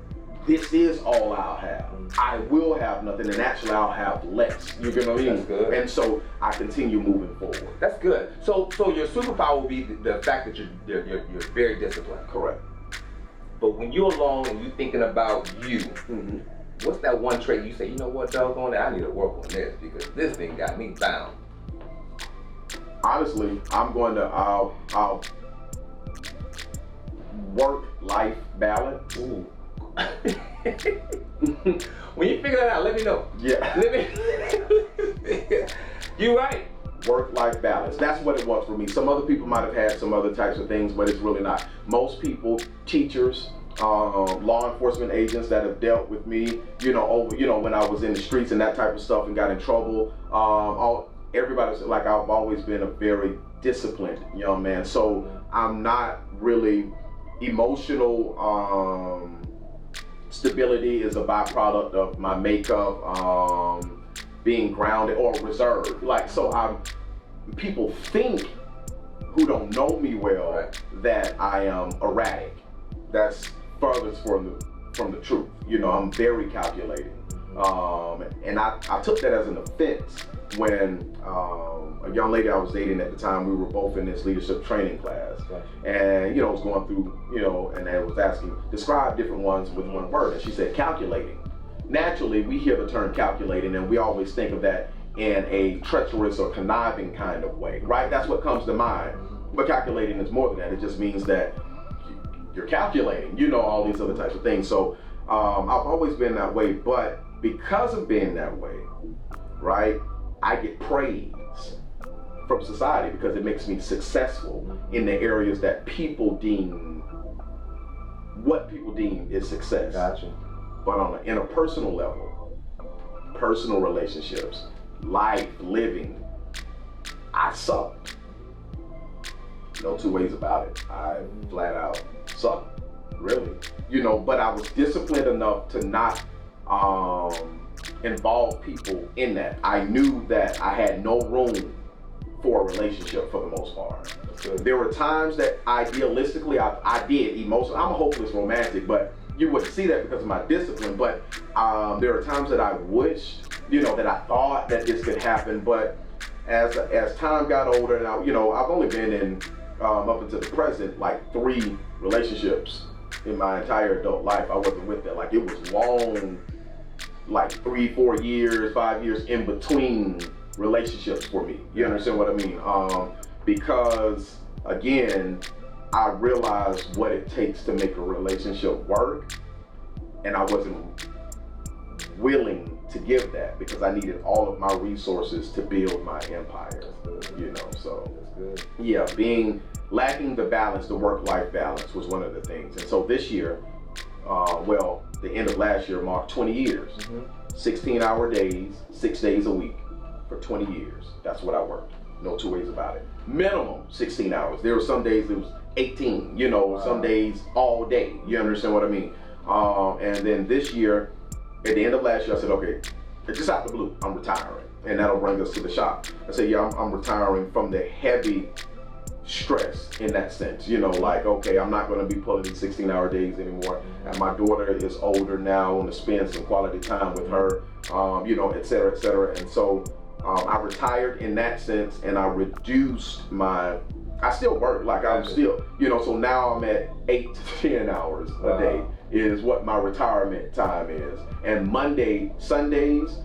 this is all I'll have. Mm-hmm. I will have nothing, and actually I'll have less. You get what I mean? That's good. And so I continue moving forward. That's good. So your superpower will be the fact that you're very disciplined. Correct. But when you're alone and you're thinking about you, what's that one trait you say, you know what, doggone it, I need to work on this because this thing got me bound? Honestly, I'll work-life balance. Ooh. When you figure that out, let me know. Yeah. You're right. Work-life balance. That's what it was for me. Some other people might have had some other types of things, but it's really not. Most people, teachers, law enforcement agents that have dealt with me, when I was in the streets and that type of stuff and got in trouble, everybody's like, I've always been a very disciplined young man. So I'm not really emotional. Stability is a byproduct of my makeup, being grounded or reserved. People think who don't know me well that I am erratic. That's furthest from the truth. I'm very calculating. And I took that as an offense when a young lady I was dating at the time, we were both in this leadership training class. And, I was going through, and I was asking, describe different ones with one word. And she said, calculating. Naturally, we hear the term calculating and we always think of that in a treacherous or conniving kind of way, right? That's what comes to mind. But calculating is more than that. It just means that you're calculating, all these other types of things. So I've always been that way, but because of being that way, right, I get praise from society because it makes me successful in the areas that what people deem is success. Gotcha. But on an interpersonal level, personal relationships, life, living, I sucked. No two ways about it. I flat out sucked, really. But I was disciplined enough to not involve people in that. I knew that I had no room for a relationship for the most part. There were times that idealistically I did emotionally. I'm a hopeless romantic, but you wouldn't see that because of my discipline, but there are times that I wished, that I thought that this could happen, but as time got older, and I've only been in, up until the present, like 3 relationships in my entire adult life. I wasn't with that. Like, it was long, like 3, 4 years, 5 years in between relationships for me. You understand what I mean? Because, again, I realized what it takes to make a relationship work, and I wasn't willing to give that because I needed all of my resources to build my empire. So that's good. Yeah, lacking the balance, the work-life balance was one of the things. And so this year, the end of last year marked 20 years. 16-hour days, 6 days a week for 20 years. That's what I worked. No two ways about it. Minimum 16 hours. There were some days it was 18, some days all day. You understand what I mean? And then this year, at the end of last year, I said, okay, just out the blue, I'm retiring. And that'll bring us to the shop. I said, yeah, I'm retiring from the heavy stress in that sense. Like, okay, I'm not going to be pulling these 16-hour days anymore. And my daughter is older now. I want to spend some quality time with her, et cetera, et cetera. And so I retired in that sense, and I reduced I still work, like I'm still, so now I'm at 8 to 10 hours a day is what my retirement time is. And Sundays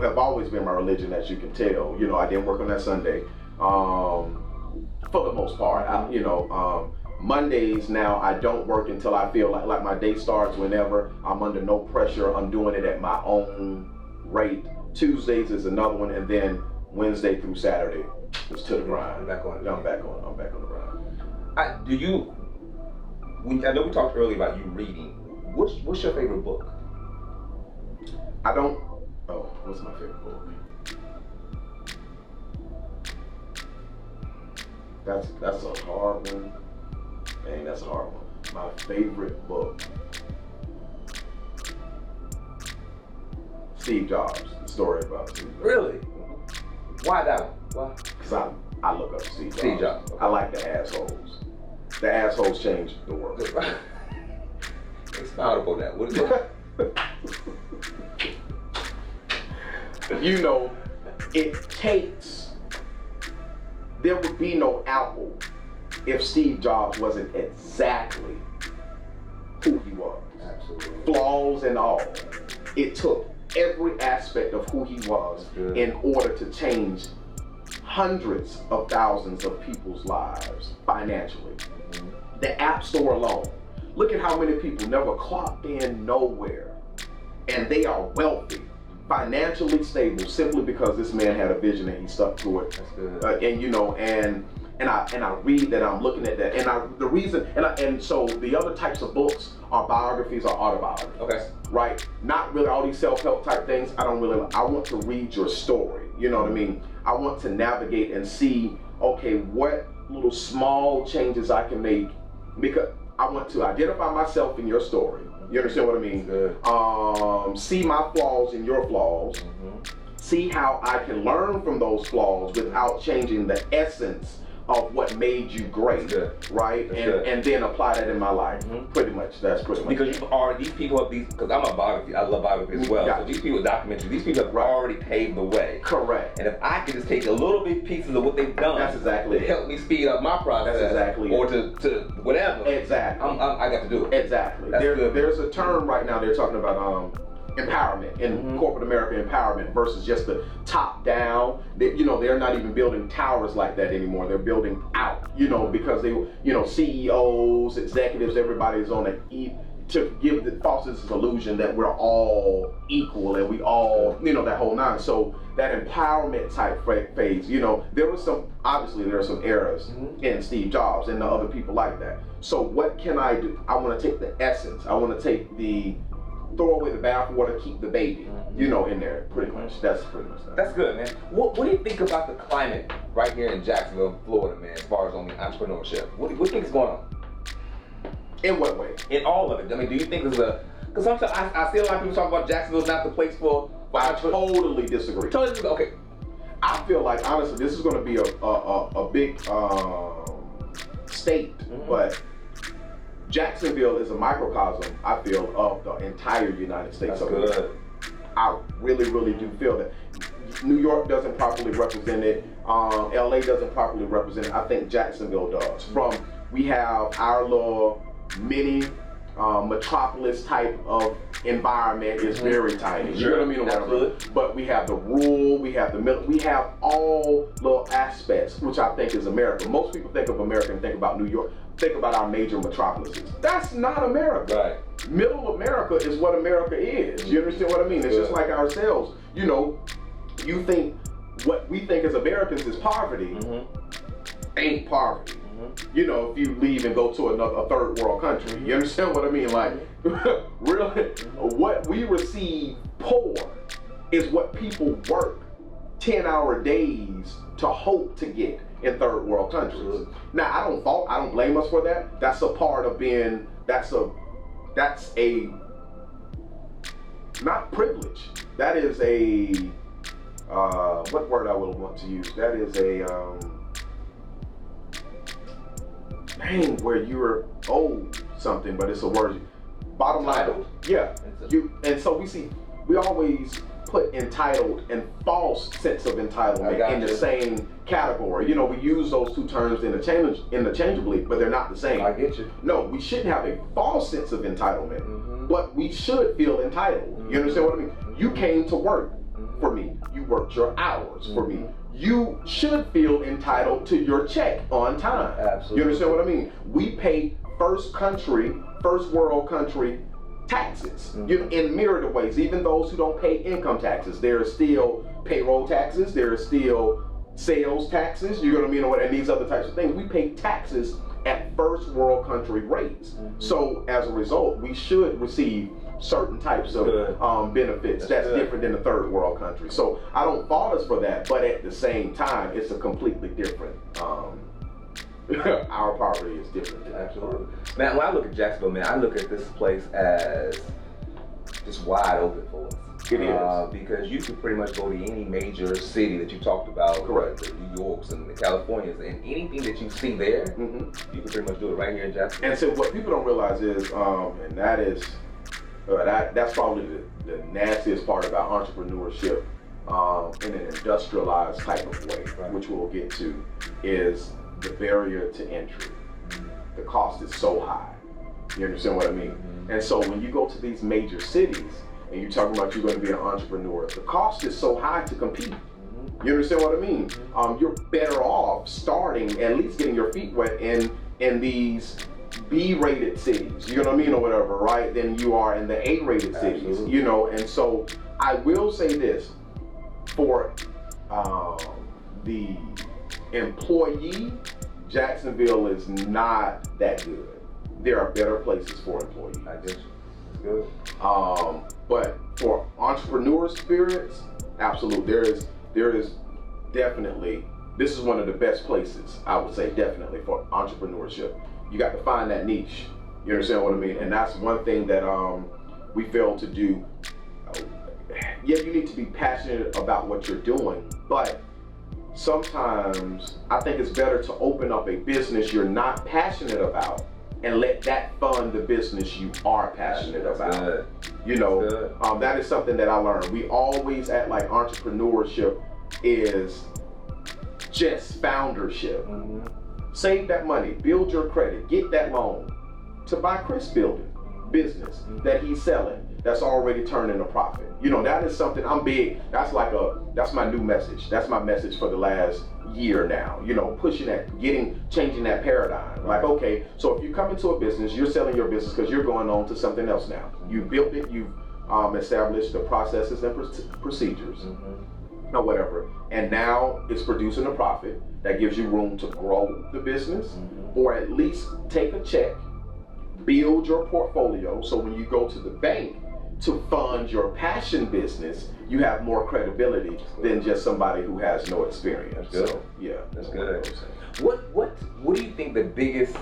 have always been my religion, as you can tell. I didn't work on that Sunday. For the most part, Mondays now I don't work until I feel like my day starts whenever. I'm under no pressure. I'm doing it at my own rate. Tuesdays is another one, and then Wednesday through Saturday is to the grind. I'm back on the grind. I know we talked earlier about you reading. What's your favorite book? What's my favorite book? That's a hard one. Dang, that's a hard one. My favorite book. Steve Jobs, the story about Steve Jobs. Really? Why that one? Why? Because I look up to Steve Jobs. Steve Jobs. Okay. I like the assholes. The assholes changed the world. Expound upon that. What is it? There would be no Apple if Steve Jobs wasn't exactly who he was. Absolutely. Flaws and all. It took every aspect of who he was in order to change hundreds of thousands of people's lives financially. The App Store alone. Look at how many people never clocked in nowhere, and they are wealthy, financially stable, simply because this man had a vision and he stuck to it. That's good. And I read that, I'm looking at that, and so the other types of books are biographies or autobiographies. Okay. Right? Not really all these self-help type things. I want to read your story. You know what I mean? I want to navigate and see, okay, what little small changes I can make, because I want to identify myself in your story. You understand what I mean? Good. See my flaws in your flaws. See how I can learn from those flaws without changing the essence of what made you great, right? And then apply that in my life. Pretty much, that's pretty much. Because these people have because I'm a biography, I love biography as well. So these people document you. These people have already paved the way. Correct. And if I could just take a little bit pieces of what they've done, that's exactly to help me speed up my process. That's exactly or to whatever. Exactly. I got to do it. Exactly. There's a term right now they're talking about empowerment in corporate America, empowerment versus just the top down. They're not even building towers like that anymore. They're building out, because they, CEOs, executives, everybody is on to give the false illusion that we're all equal and we all, that whole nine. So that empowerment type phase, there are some errors in Steve Jobs and the other people like that. So what can I do? I want to take the essence. I want to take throw away the bathwater, keep the baby, in there, pretty much. That's pretty much that. That's good, man. What do you think about the climate right here in Jacksonville, Florida, man, as far as on the entrepreneurship? What do you think is going on? In what way? In all of it. I mean, do you think there's because sometimes I see a lot of people talk about Jacksonville's not the place for I totally disagree. Okay. I feel like, honestly, this is going to be a big state, but Jacksonville is a microcosm, I feel, of the entire United States. That's good. I really, really do feel that. New York doesn't properly represent it. LA doesn't properly represent it. I think Jacksonville does. We have our little mini metropolis type of environment is very tiny. You know what I mean? Whatever. But we have the rural, we have the middle, we have all little aspects, which I think is America. Most people think of America and think about New York, think about our major metropolises. That's not America. Right. Middle America is what America is. You understand what I mean? It's just like ourselves. You know, you think what we think as Americans is poverty ain't poverty. You know, if you leave and go to a third world country, you understand what I mean? Like, really, what we receive poor is what people work 10-hour days to hope to get in third world countries. Now, I don't blame us for that. That's a part of being, that's a, not privilege. That is a, what word I would want to use? That is a, where you're owed something, but it's a word. Bottom line, yeah. And so we always put entitled and false sense of entitlement in the same category. You know, we use those two terms interchangeably, but they're not the same. I get you. No, we shouldn't have a false sense of entitlement, but we should feel entitled. You understand what I mean? You came to work for me. You worked your hours for me. You should feel entitled to your check on time. Absolutely. You understand what I mean? We pay first world country taxes, you know, in myriad of ways. Even those who don't pay income taxes, there are still payroll taxes, there are still sales taxes, you know what I mean, and these other types of things. We pay taxes at first world country rates. So as a result, we should receive certain types of benefits that's different than the third world country. So I don't fault us for that, but at the same time, it's a completely different, our poverty is different. Absolutely. Man, when I look at Jacksonville, man, I look at this place as just wide open for us. It is. Because you could pretty much go to any major city that you talked about, correct, the New Yorks and the Californias, and anything that you see there, you can pretty much do it right here in Jacksonville. And so what people don't realize is, and that is, that's probably the nastiest part about entrepreneurship in an industrialized type of way, which we'll get to, is the barrier to entry. The cost is so high. You understand what I mean? And so when you go to these major cities and you're talking about you're going to be an entrepreneur, the cost is so high to compete. You understand what I mean? You're better off starting, at least getting your feet wet in these B-rated cities, you know what I mean, or whatever, right, than you are in the A-rated cities, you know. And so I will say this, for the employee, Jacksonville is not that good. There are better places for employees. I guess it's good. But for entrepreneur spirits, absolutely, there is definitely, this is one of the best places, I would say, definitely for entrepreneurship. You got to find that niche. You understand what I mean? And that's one thing that we fail to do. Yeah, you need to be passionate about what you're doing, but sometimes I think it's better to open up a business you're not passionate about and let that fund the business you are passionate about. Good. You know, that is something that I learned. We always act like entrepreneurship is just foundership. Save that money, build your credit, get that loan to buy Chris building business that he's selling that's already turning a profit. You know, that is something I'm big. That's my new message. That's my message for the last year now. You know, pushing that, changing that paradigm. Like, okay, so if you come into a business, you're selling your business because you're going on to something else now. You built it, you've established the processes and procedures, or whatever, and now it's producing a profit that gives you room to grow the business, or at least take a check, build your portfolio, so when you go to the bank to fund your passion business, you have more credibility than just somebody who has no experience. That's good. So, yeah, that's good. What do you think the biggest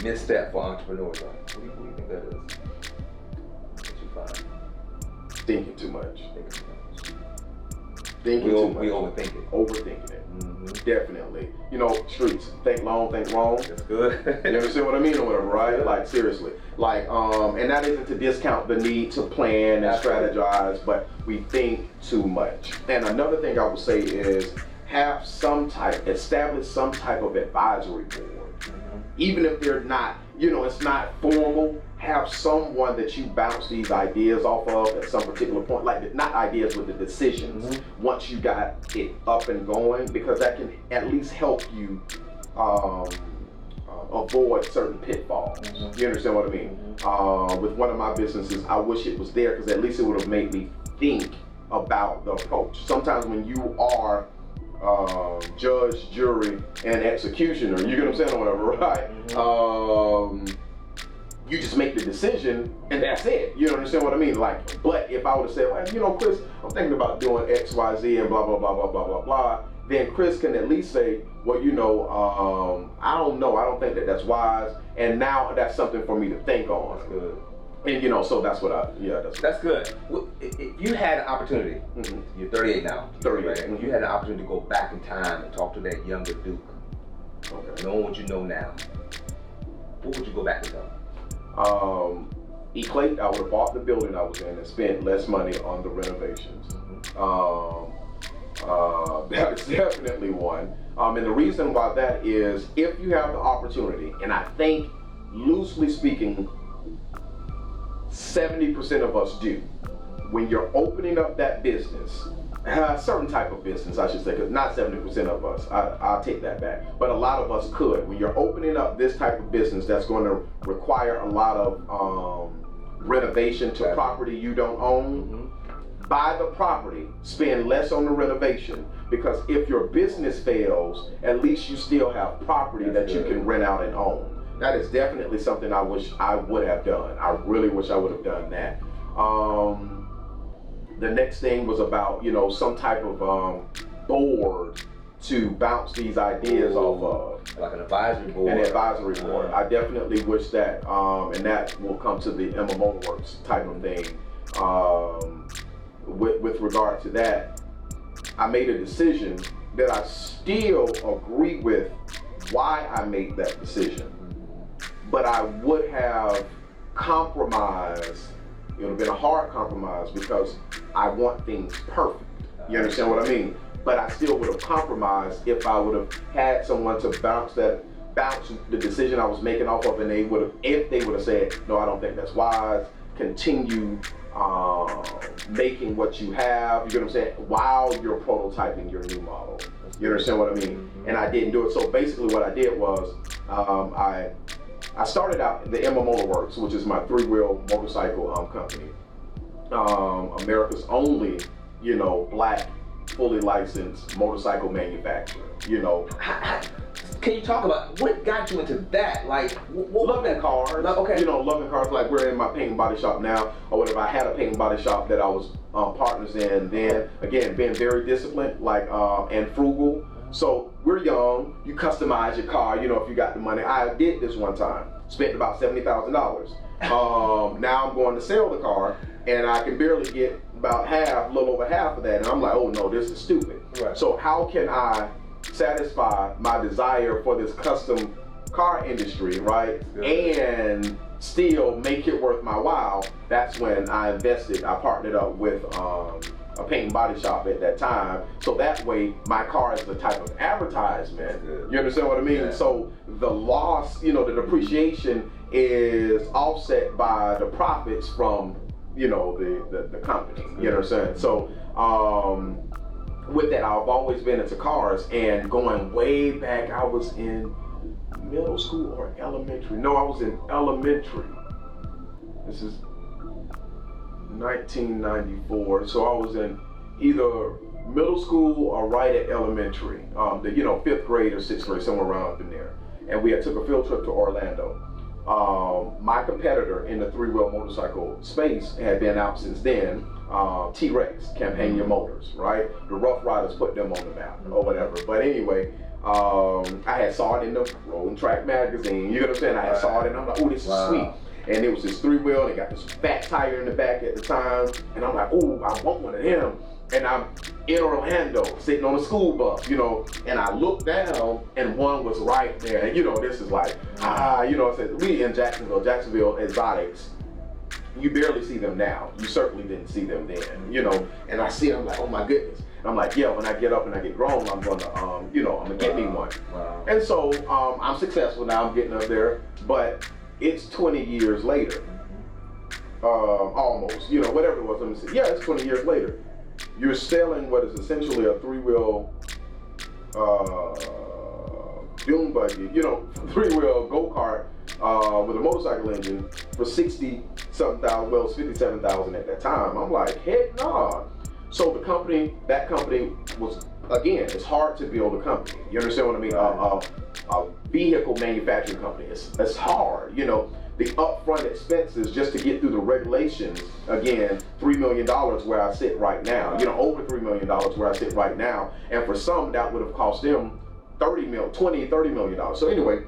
misstep for entrepreneurs are? What do you think that is? What you find? Thinking too much. Thinking we too much. we overthink it. Overthinking it. Definitely. You know, streets, think long, think wrong. That's good. You understand what I mean or whatever, right? Like, seriously. Like, and that isn't to discount the need to plan and strategize, but we think too much. And another thing I would say is establish some type of advisory board. Even if they're not, it's not formal, have someone that you bounce these ideas off of at some particular point, like not ideas with the decisions, once you got it up and going, because that can at least help you avoid certain pitfalls. You understand what I mean? With one of my businesses, I wish it was there because at least it would have made me think about the approach. Sometimes when you are judge, jury, and executioner, you get what I'm saying or whatever, right? You just make the decision and that's it. You understand what I mean? Like, but if I would have said, well, Chris, I'm thinking about doing X, Y, Z, and blah, blah, blah, blah, blah, blah, blah, then Chris can at least say, well, I don't know. I don't think that that's wise. And now that's something for me to think on. That's good. And so that's what that's good. If you had an opportunity, you're 38 now. 38. Right? If you had an opportunity to go back in time and talk to that younger Duke, knowing what you know now, what would you go back and tell him? Equate, I would have bought the building I was in and spent less money on the renovations. That is definitely one. And the reason why that is, if you have the opportunity, and I think, loosely speaking, 70% of us do, when you're opening up that business, a certain type of business, I should say, because not 70% of us, I'll take that back, but a lot of us could. When you're opening up this type of business that's going to require a lot of renovation to property you don't own, buy the property, spend less on the renovation, because if your business fails, at least you still have property that you can rent out and own. That is definitely something I wish I would have done. I really wish I would have done that. The next thing was about, some type of board to bounce these ideas off of. Like an advisory board. An advisory board. I definitely wish that, and that will come to the Emma Motorworks type of thing. With regard to that, I made a decision that I still agree with why I made that decision, but I would have compromised. It would have been a hard compromise because I want things perfect. You understand what I mean? But I still would have compromised if I would have had someone to bounce the decision I was making off of, and if they would have said, no, I don't think that's wise, continue making what you have, you know what I'm saying, while you're prototyping your new model. You understand what I mean? And I didn't do it. So basically what I did was, I started out the Emma Motorworks, which is my 3-wheel motorcycle company. America's only, black, fully licensed motorcycle manufacturer. Can you talk about what got you into that? Like, loving cars. Okay. Loving cars. Like, we're in my paint and body shop now, or whatever. I had a paint and body shop that I was partners in. Then again, being very disciplined, and frugal. So we're young. You customize your car. If you got the money. I did this one time. Spent about $70,000. Now I'm going to sell the car, and I can barely get about a little over half of that. And I'm like, oh no, this is stupid. Right. So how can I satisfy my desire for this custom car industry, right? And still make it worth my while? That's when I partnered up with a paint and body shop at that time, so that way my car is the type of advertisement. You understand what I mean? Yeah. So the loss, the depreciation is offset by the profits from the company. You know what I'm saying? So with that, I've always been into cars, and going way back, I was in middle school or elementary. No, I was in elementary. This is 1994, so I was in either middle school or right at elementary, the 5th grade or 6th grade, somewhere around up in there. And we had took a field trip to Orlando. My competitor in the 3-wheel motorcycle space had been out since then, T-Rex, Campania Motors, right? The Rough Riders put them on the map or whatever. But anyway, I had saw it in the Rolling Track magazine, you know what I'm saying? I had saw it and I'm like, oh, this is sweet. And it was this 3-wheel, and it got this fat tire in the back at the time. And I'm like, oh, I want one of them. And I'm in Orlando, sitting on a school bus, you know, and I looked down and one was right there. And you know, this is like, you know, I said, we in Jacksonville exotics, you barely see them now. You certainly didn't see them then, you know, and I see them like, oh my goodness. And I'm like, yeah, when I get up and I get grown, I'm gonna, you know, I'm gonna get me one. Wow. And so I'm successful now, I'm getting up there, but it's 20 years later, almost, you know, whatever it was, let me see. Yeah, it's 20 years later. You're selling what is essentially a three-wheel dune buggy, you know, three-wheel go-kart with a motorcycle engine for 60-something thousand, well, it's 57,000 at that time. I'm like, heck no. So the company, that company was, again, it's hard to build a company. You understand what I mean? A vehicle manufacturing company, it's hard, you know. The upfront expenses just to get through the regulations, again, $3 million where I sit right now, you know, over $3 million where I sit right now. And for some, that would have cost them $30 million. So anyway,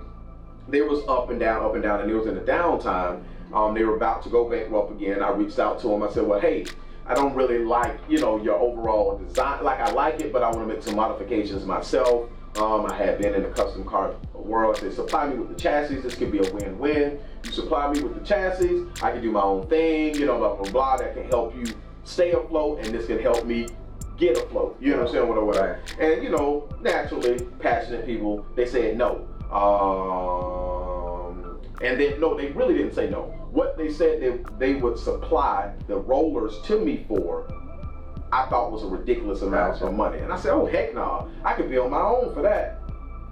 there was up and down, and it was in the downtime. They were about to go bankrupt again. I reached out to them. I said, well, hey, I don't really like, you know, your overall design. Like, I like it, but I want to make some modifications myself. I had been in the custom car world. I said, supply me with the chassis. This could be a win-win. You supply me with the chassis, I can do my own thing, you know, blah, blah, blah. That can help you stay afloat, and this can help me get afloat. You understand what I And, you know, naturally, passionate people, they said no. And then, no, they really didn't say no. What they said they would supply the rollers to me for, I thought was a ridiculous amount of money. And I said, oh, heck no, I could be on my own for that.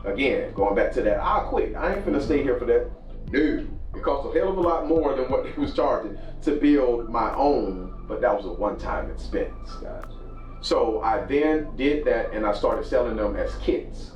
Again, going back to that, I'll quit. I ain't finna stay here for that. No, it cost a hell of a lot more than what they was charging to build my own, but that was a one-time expense. Gotcha. So I then did that, and I started selling them as kits,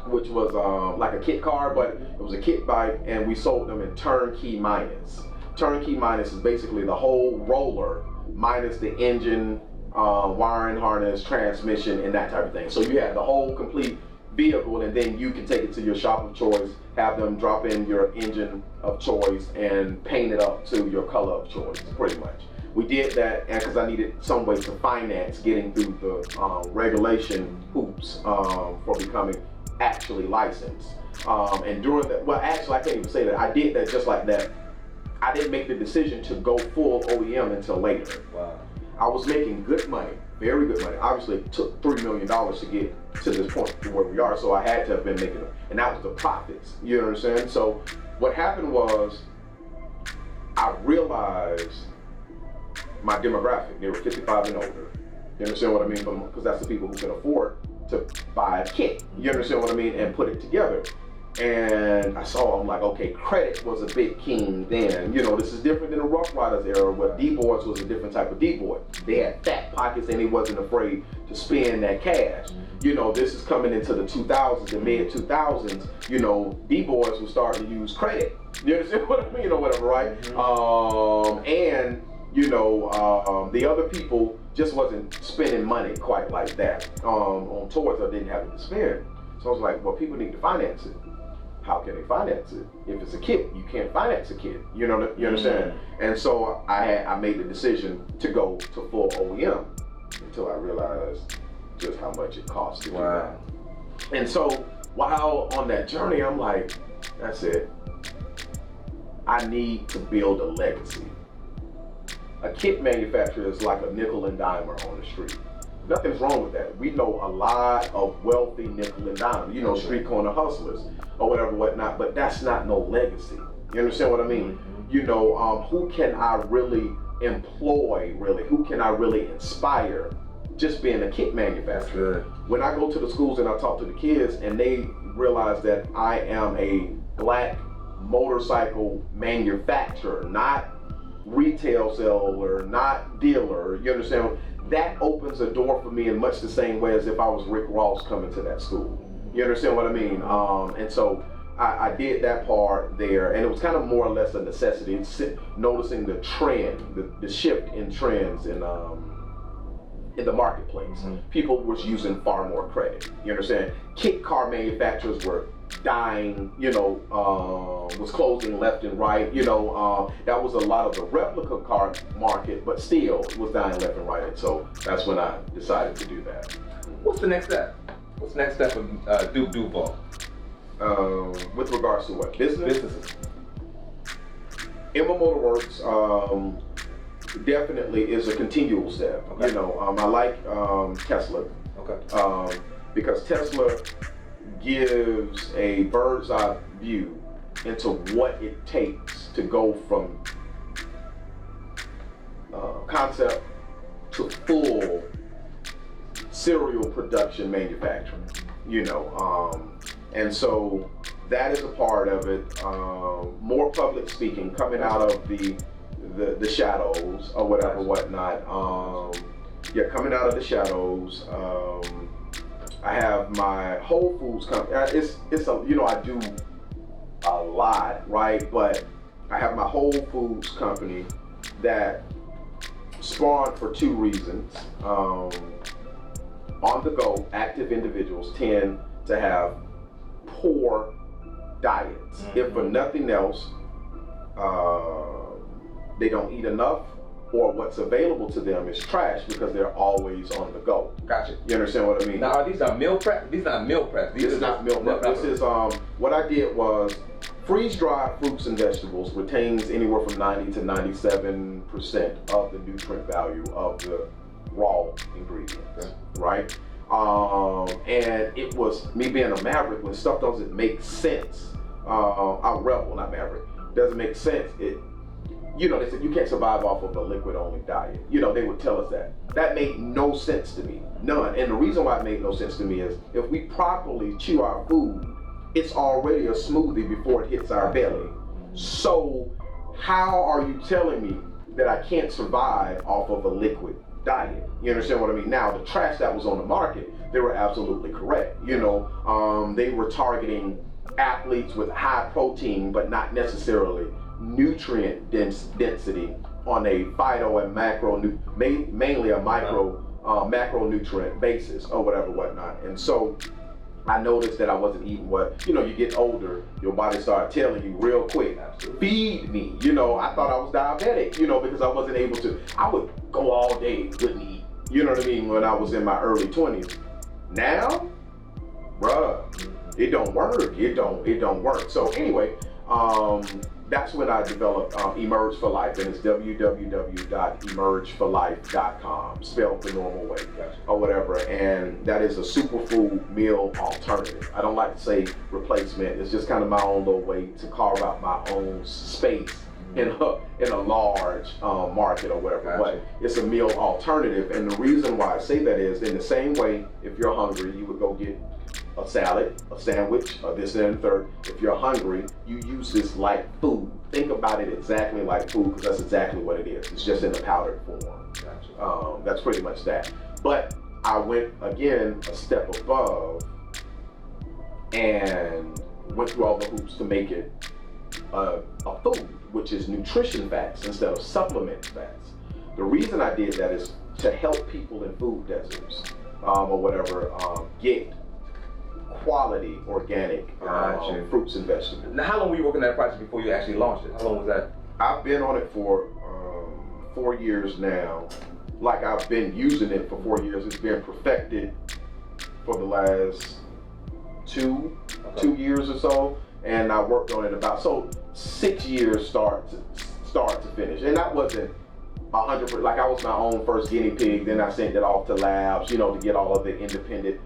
which was like a kit car, but it was a kit bike, and we sold them in turnkey minus. Turnkey minus is basically the whole roller minus the engine, wiring harness, transmission, and that type of thing. So you have the whole complete vehicle, and then you can take it to your shop of choice, have them drop in your engine of choice, and paint it up to your color of choice, pretty much. We did that, and because I needed some way to finance getting through the regulation hoops for becoming actually licensed. And during that, well, actually, I can't even say that. I did that just like that. I didn't make the decision to go full OEM until later. Wow. I was making good money, very good money. Obviously, it took $3 million to get to this point to where we are, so I had to have been making it. And that was the profits, you understand? So what happened was, I realized my demographic, they were 55 and older. You understand what I mean? Because that's the people who can afford to buy a kit, you understand what I mean, and put it together. And I saw, I'm like, okay, credit was a big king then. You know, this is different than the Rough Riders era, where D-boys was a different type of D-boy. They had fat pockets and he wasn't afraid to spend that cash. You know, this is coming into the 2000s, the mid 2000s, you know, D-boys were starting to use credit. You understand what I mean, or whatever, right? And, you know, the other people just wasn't spending money quite like that on toys or didn't have it to spend. So I was like, well, people need to finance it. How can they finance it? If it's a kit, you can't finance a kit. You know, you understand? And so I made the decision to go to full OEM until I realized just how much it costs to do that. And so while on that journey, I'm like, that's it. I need to build a legacy. A kit manufacturer is like a nickel and dimer on the street. Nothing's wrong with that. We know a lot of wealthy nickel and dime, you know, street corner hustlers or whatever, whatnot, but that's not no legacy. You understand what I mean? You know, who can I really employ, really? Who can I really inspire just being a kit manufacturer? When I go to the schools and I talk to the kids and they realize that I am a black motorcycle manufacturer, not retail seller, not dealer, you understand? That opens a door for me in much the same way as if I was Rick Ross coming to that school. You understand what I mean? And so I did that part there, and it was kind of more or less a necessity. It's noticing the trend, the shift in trends in the marketplace. People was using far more credit. You understand? Kit car manufacturers were dying, was closing left and right. That was a lot of the replica car market, but still it was dying left and right. And so that's when I decided to do that. What's the next step? What's the next step of Duval? With regards to what? Businesses. Emma Motor Works definitely is a continual step. Okay. I like Tesla. Okay. Because Tesla gives a bird's eye view into what it takes to go from concept to full serial production manufacturing, and so that is a part of it. More public speaking, coming out of the shadows or whatever, whatnot. Coming out of the shadows. I have my Whole Foods company. I do a lot, right? But I have my Whole Foods company that spawned for two reasons. On the go, active individuals tend to have poor diets. Mm-hmm. If for nothing else, they don't eat enough, or what's available to them is trash because they're always on the go. Gotcha. You understand what I mean? Now, are these meal prep? These not meal prep. This is not meal prep. This is what I did was freeze-dried fruits and vegetables retains anywhere from 90 to 97% of the nutrient value of the raw ingredients, okay. Right? And it was me being a maverick when stuff doesn't make sense. I'm rebel, not maverick. Doesn't make sense. They said you can't survive off of a liquid-only diet. They would tell us that. That made no sense to me, none. And the reason why it made no sense to me is if we properly chew our food, it's already a smoothie before it hits our belly. So how are you telling me that I can't survive off of a liquid diet? You understand what I mean? Now, the trash that was on the market, they were absolutely correct. They were targeting athletes with high protein, but not necessarily nutrient density on a phyto and mainly a macronutrient basis or whatever, whatnot. And so I noticed that I wasn't eating what, you get older, your body started telling you real quick, feed me. I thought I was diabetic, because I wasn't able to. I would go all day, wouldn't eat. You know what I mean? When I was in my early 20s. Now, bruh, it don't work. It don't work. So anyway, that's when I developed Emerge for Life, and it's www.emergeforlife.com, spelled the normal way, or whatever. And that is a superfood meal alternative. I don't like to say replacement. It's just kind of my own little way to carve out my own space in a large market or whatever. But it's a meal alternative, and the reason why I say that is in the same way, if you're hungry, you would go get a salad, a sandwich, or this and the third. If you're hungry, you use this like food. Think about it exactly like food, because that's exactly what it is. It's just in a powdered form. Gotcha. That's pretty much that. But I went again a step above and went through all the hoops to make it a food, which is nutrition facts instead of supplement facts. The reason I did that is to help people in food deserts or whatever get quality organic fruits and vegetables. Now, how long were you working on that project before you actually launched it? How long was that? I've been on it for 4 years now. Like, I've been using it for 4 years. It's been perfected for the last two years or so, and I worked on it about 6 years start to finish. And that wasn't 100%. Like, I was my own first guinea pig. Then I sent it off to labs, to get all of the independent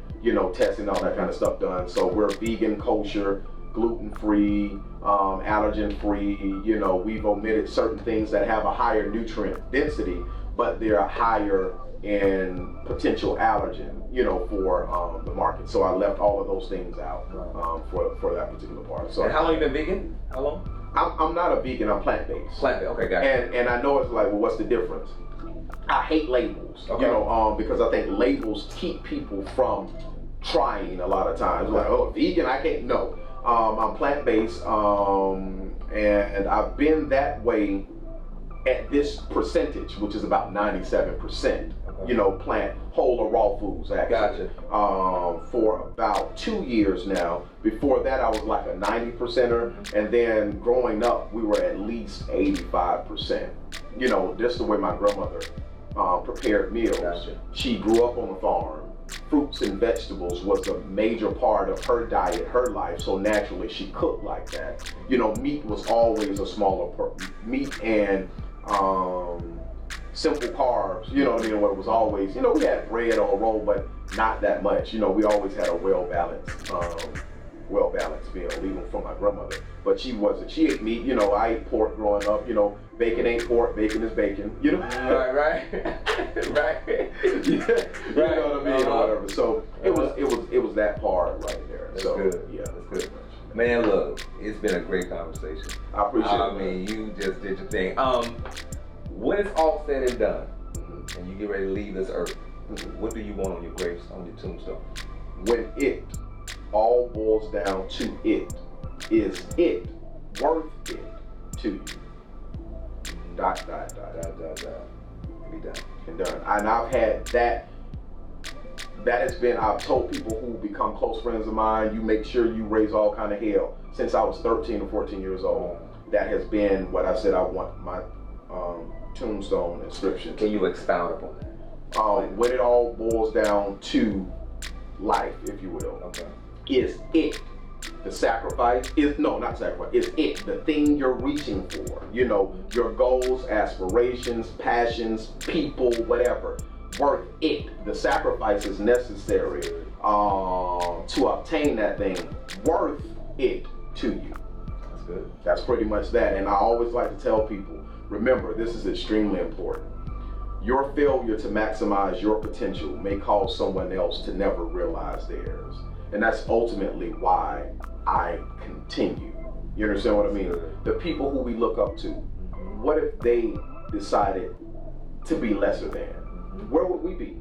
testing, all that kind of stuff done. So we're vegan, kosher, gluten-free, allergen-free. We've omitted certain things that have a higher nutrient density, but they're higher in potential allergen, for the market. So I left all of those things out for that particular part. So. And how long you been vegan? How long? I'm not a vegan. I'm plant-based. Plant-based. Okay, got it. And I know it's like, well, what's the difference? I hate labels, because I think labels keep people from trying a lot of times. Like, oh, vegan, I can't. No, I'm plant-based, and I've been that way at this percentage, which is about 97%. Plant whole or raw foods, actually. Gotcha. For about 2 years now, Before that, I was like a 90%er, and then growing up, we were at least 85%. You know, just the way my grandmother prepared meals. Gotcha. She grew up on a farm. Fruits and vegetables was a major part of her diet, her life, so naturally she cooked like that. You know, meat was always a smaller part. Meat and simple carbs, you know what I mean, what it was always, you know, we had bread or a roll, but not that much. You know, we always had a well-balanced meal, even from my grandmother. But she ate meat, you know, I ate pork growing up, you know, bacon ain't pork, bacon is bacon, you know? Right. Right. You know what I mean, or whatever. So it was that part right there. That's so good. Yeah, That's good. Man, look, it's been a great conversation. I appreciate it. I mean, you just did your thing. When it's all said and done, and you get ready to leave this earth, what do you want on your on your tombstone? When it all boils down to it, is it worth it to you? ... Be done. And done. And I've had that. That has been, I've told people who become close friends of mine, you make sure you raise all kind of hell. Since I was 13 or 14 years old, that has been what I said I want my tombstone inscription. Can you expound upon that? When it all boils down to life, if you will. Okay. Is it the sacrifice? Not sacrifice. Is it the thing you're reaching for? You know, your goals, aspirations, passions, people, whatever. Worth it. The sacrifice is necessary to obtain that thing. Worth it to you. That's good. That's pretty much that. And I always like to tell people, remember, this is extremely important. Your failure to maximize your potential may cause someone else to never realize theirs. And that's ultimately why I continue. You understand what I mean? The people who we look up to, what if they decided to be lesser than? Where would we be?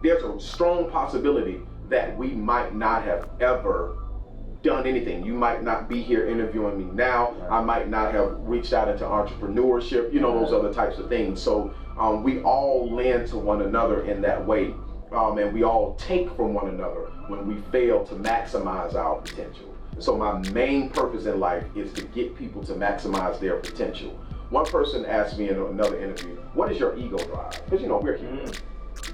There's a strong possibility that we might not have ever done anything. You might not be here interviewing me now. I might not have reached out into entrepreneurship, you know, those other types of things. So we all lend to one another in that way. And we all take from one another when we fail to maximize our potential. So my main purpose in life is to get people to maximize their potential. One person asked me in another interview, what is your ego drive? Because, you know, we're human.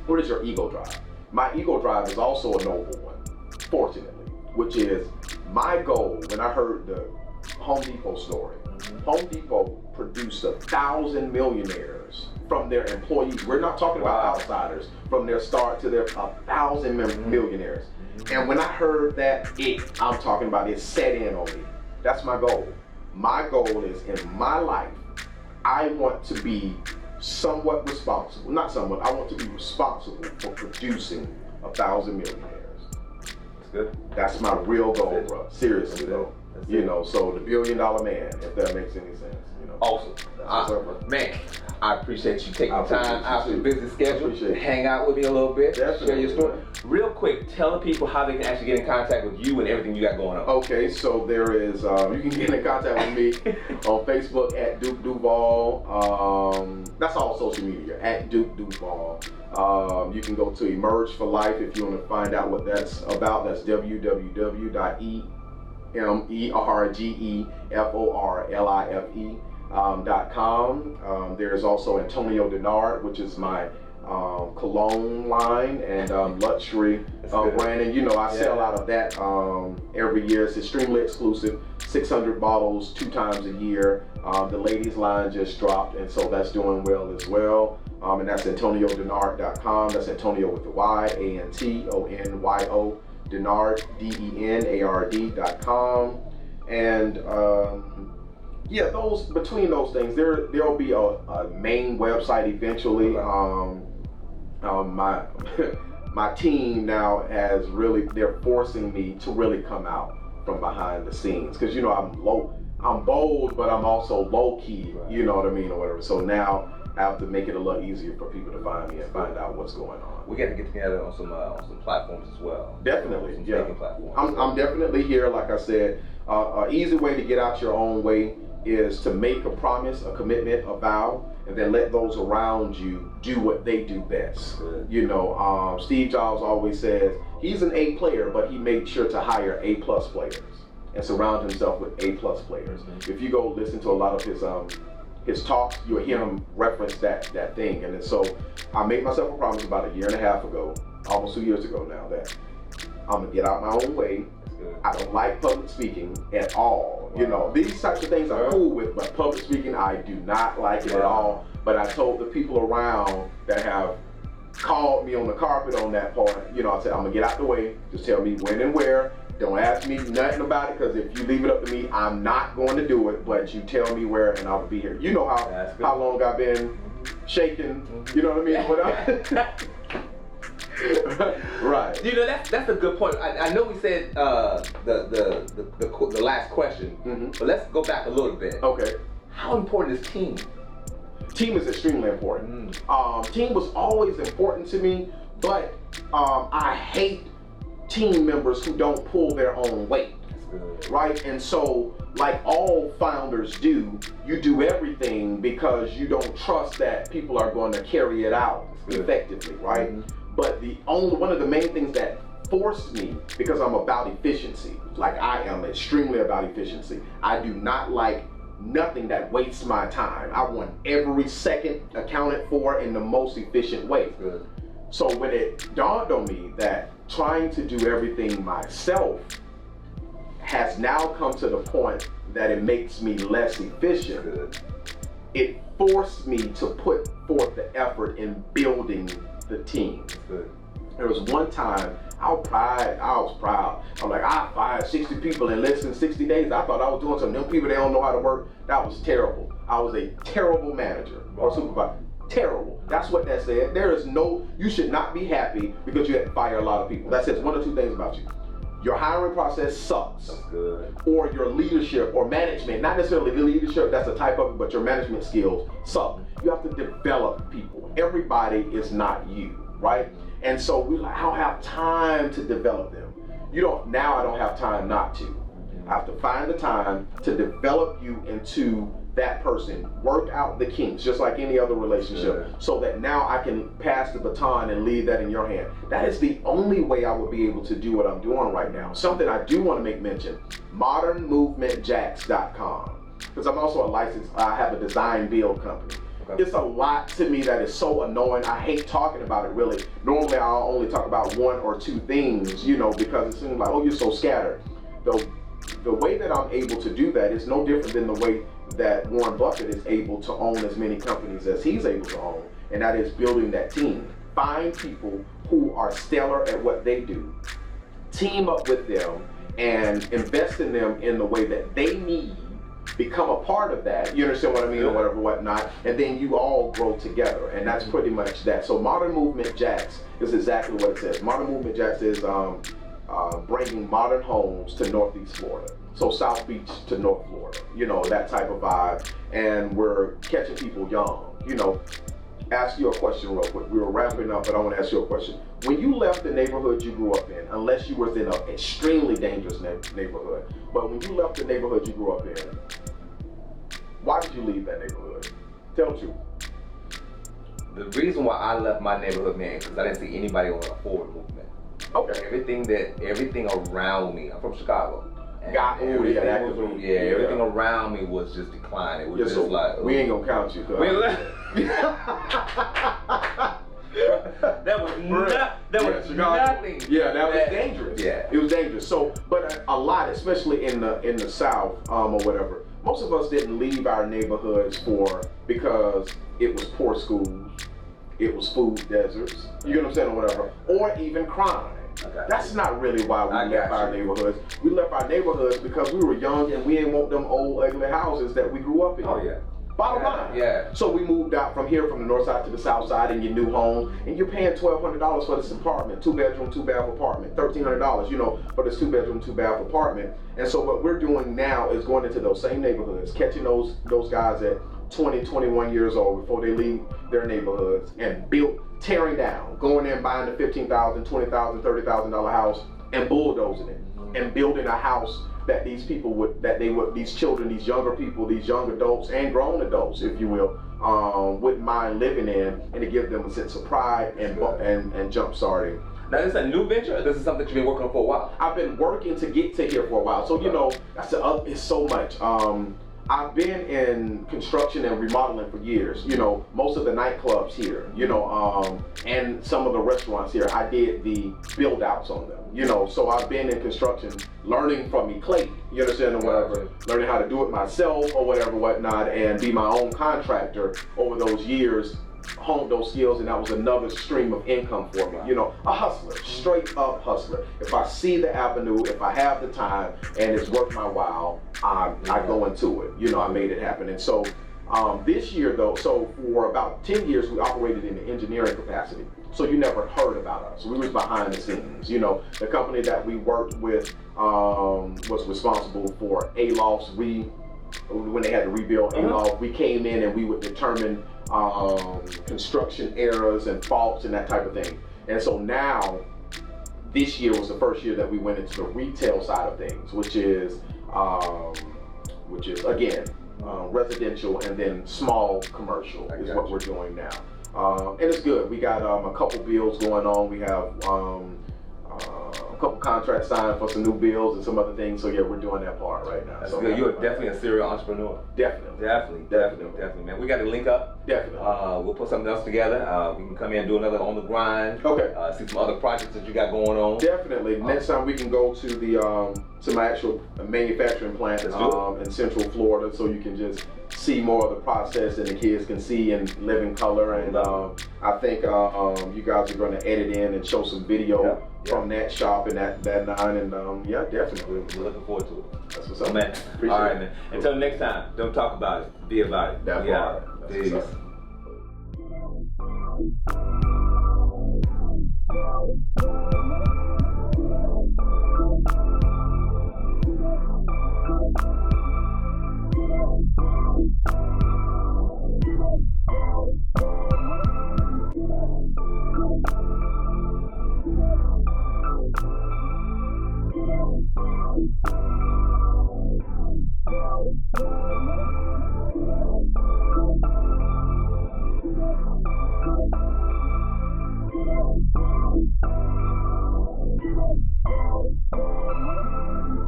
What is your ego drive? My ego drive is also a noble one, fortunately, which is my goal. When I heard the Home Depot story, Home Depot produced 1,000 millionaires from their employees. We're not talking about outsiders. From their start to their 1,000 millionaires. And when I heard that, I'm talking about it set in on me. That's my goal. My goal is in my life, I want to be somewhat responsible. Not somewhat, I want to be responsible for producing 1,000 millionaires. That's good. That's my real goal, bro. Seriously, though. You know, so the $1 billion man, if that makes any sense. You know. Awesome. Man, I appreciate you taking time out of your busy schedule to hang out with me a little bit, share your story. Real quick, tell the people how they can actually get in contact with you and everything you got going on. Okay, so there is, you can get in contact with me on Facebook at Duvall. That's all social media, at Duvall. You can go to Emerge for Life if you want to find out what that's about. That's www.emergeforlife.com. There's also Antonyo Denard, which is my cologne line and luxury branding. You know, I sell out of that every year. It's extremely exclusive. 600 bottles 2 times a year. The ladies line just dropped, and so that's doing well as well. And that's AntonyoDenard.com. That's Antonyo with the Y, ANTONYO, Denard, DENARD.com. And yeah, between those things, there'll be a main website eventually. My team now they're forcing me to really come out from behind the scenes, because you know I'm bold, but I'm also low key. You know what I mean, or whatever. So now I have to make it a lot easier for people to find me and find out what's going on. We got to get together on some platforms as well. Definitely, some yeah. platforms. I'm definitely here. Like I said, an easy way to get out your own way is to make a promise, a commitment, a vow, and then let those around you do what they do best. You know, Steve Jobs always says he's an A player, but he made sure to hire A+ players and surround himself with A+ players. If you go listen to a lot of his talks, you'll hear him reference that thing. And then, so I made myself a promise about a year and a half ago, almost 2 years ago now, that I'm gonna get out my own way. I don't like public speaking at all. You know, these types of things I'm cool with, but public speaking, I do not like it at all. But I told the people around that have called me on the carpet on that part, you know, I said, I'm gonna get out the way, just tell me when and where. Don't ask me nothing about it, because if you leave it up to me, I'm not going to do it, but you tell me where and I'll be here. You know how long I've been shaking, you know what I mean? Right. You know, that's a good point. I know we said the last question, but let's go back a little bit. Okay. How important is team? Team is extremely important. Team was always important to me, but I hate team members who don't pull their own weight. Right? And so, like all founders do, you do everything because you don't trust that people are going to carry it out effectively, right? But one of the main things that forced me, because I'm about efficiency, like I am extremely about efficiency. I do not like nothing that wastes my time. I want every second accounted for in the most efficient way. So when it dawned on me that trying to do everything myself has now come to the point that it makes me less efficient, it forced me to put forth the effort in building the team. There was one time I was proud. I'm like, I fired 60 people in less than 60 days. I thought I was doing something. Them people, they don't know how to work. That was terrible. I was a terrible manager or supervisor. Terrible. That's what that said. You should not be happy because you had to fire a lot of people. That says one or two things about you. Your hiring process sucks. That's good. Or your leadership or management, not necessarily the leadership, that's a type of it, but your management skills suck. You have to develop people. Everybody is not you, right? And so I don't have time to develop them. Now I don't have time not to. I have to find the time to develop you into that person, work out the kinks, just like any other relationship, so that now I can pass the baton and leave that in your hand. That is the only way I would be able to do what I'm doing right now. Something I do want to make mention, modernmovementjacks.com, because I'm also I have a design build company. It's a lot to me that is so annoying. I hate talking about it, really. Normally I'll only talk about one or two things, because it seems like, oh, you're so scattered. The way that I'm able to do that is no different than the way that Warren Buffett is able to own as many companies as he's able to own, and that is building that team. Find people who are stellar at what they do, team up with them, and invest in them in the way that they need, become a part of that, you understand what I mean, or whatever, whatnot, and then you all grow together, and that's pretty much that. So Modern Movement Jacks is exactly what it says. Modern Movement Jacks is bringing modern homes to Northeast Florida. So South Beach to North Florida, that type of vibe. And we're catching people young, Ask you a question real quick. We were wrapping up, but I want to ask you a question. When you left the neighborhood you grew up in, unless you was in an extremely dangerous neighborhood, but when you left the neighborhood you grew up in, why did you leave that neighborhood? Tell the truth. The reason why I left my neighborhood, man, because I didn't see anybody on a forward movement. Okay. Everything around me. I'm from Chicago. Everything around me was just declining. It was just like, we ain't gonna count you. That was nothing. Yeah, that was dangerous. Yeah, it was dangerous. So, but a lot, especially in the South or whatever, most of us didn't leave our neighborhoods because it was poor schools, it was food deserts. You know what I'm saying, or whatever, or even crime. That's not really why we left our neighborhoods. We left our neighborhoods because we were young and we didn't want them old ugly houses that we grew up in. Oh yeah. Bottom line. Yeah. So we moved out from the north side to the south side in your new home, and you're paying $1,200 for this apartment, 2-bedroom, 2-bath apartment, $1,300, for this 2-bedroom, 2-bath apartment. And so what we're doing now is going into those same neighborhoods, catching those guys at 20, 21 years old before they leave their neighborhoods, and tearing down, going in, buying the $15,000, $20,000, $30,000 house and bulldozing it and building a house that these people these children, these younger people, these young adults and grown adults, if you will, wouldn't mind living in, and to give them a sense of pride and jump starting. Now, this is a new venture, or this is something that you've been working on for a while? I've been working to get to here for a while. So, you know, it's so much. I've been in construction and remodeling for years. You know, most of the nightclubs here, you know, and some of the restaurants here, I did the build outs on them. You know, so I've been in construction, learning from Clay, you understand, or whatever, learning how to do it myself or whatever, whatnot, and be my own contractor over those years. Honed those skills, and that was another stream of income for me. You know, a hustler, straight up hustler. If I see the avenue, if I have the time, and it's worth my while, I go into it. You know, I made it happen. And so this year, though, so for about 10 years, we operated in the engineering capacity. So you never heard about us. We was behind the scenes. You know, the company that we worked with was responsible for A-lofts. When they had to rebuild A-loft, we came in and we would determine construction errors and faults and that type of thing. And so now, this year was the first year that we went into the retail side of things, which is again residential and then small commercial is what we're doing now. And it's good. We got a couple builds going on. We have a couple contracts signed for some new builds and some other things. So yeah, we're doing that part right now. That's so good. You're definitely a serial entrepreneur. Definitely, man. We got to link up. Definitely. We'll put something else together. We can come in and do another On the Grind. Okay. See some other projects that you got going on. Definitely. Next time we can go to the to my actual manufacturing plant in Central Florida, so you can just see more of the process and the kids can see and live in color. And I think you guys are going to edit in and show some video from that shop and that nine. And yeah, definitely. We're looking forward to it. That's what's up, man. Appreciate All right, it. man. Until next time, don't talk about it. Be about it. That part. Peace. What's up?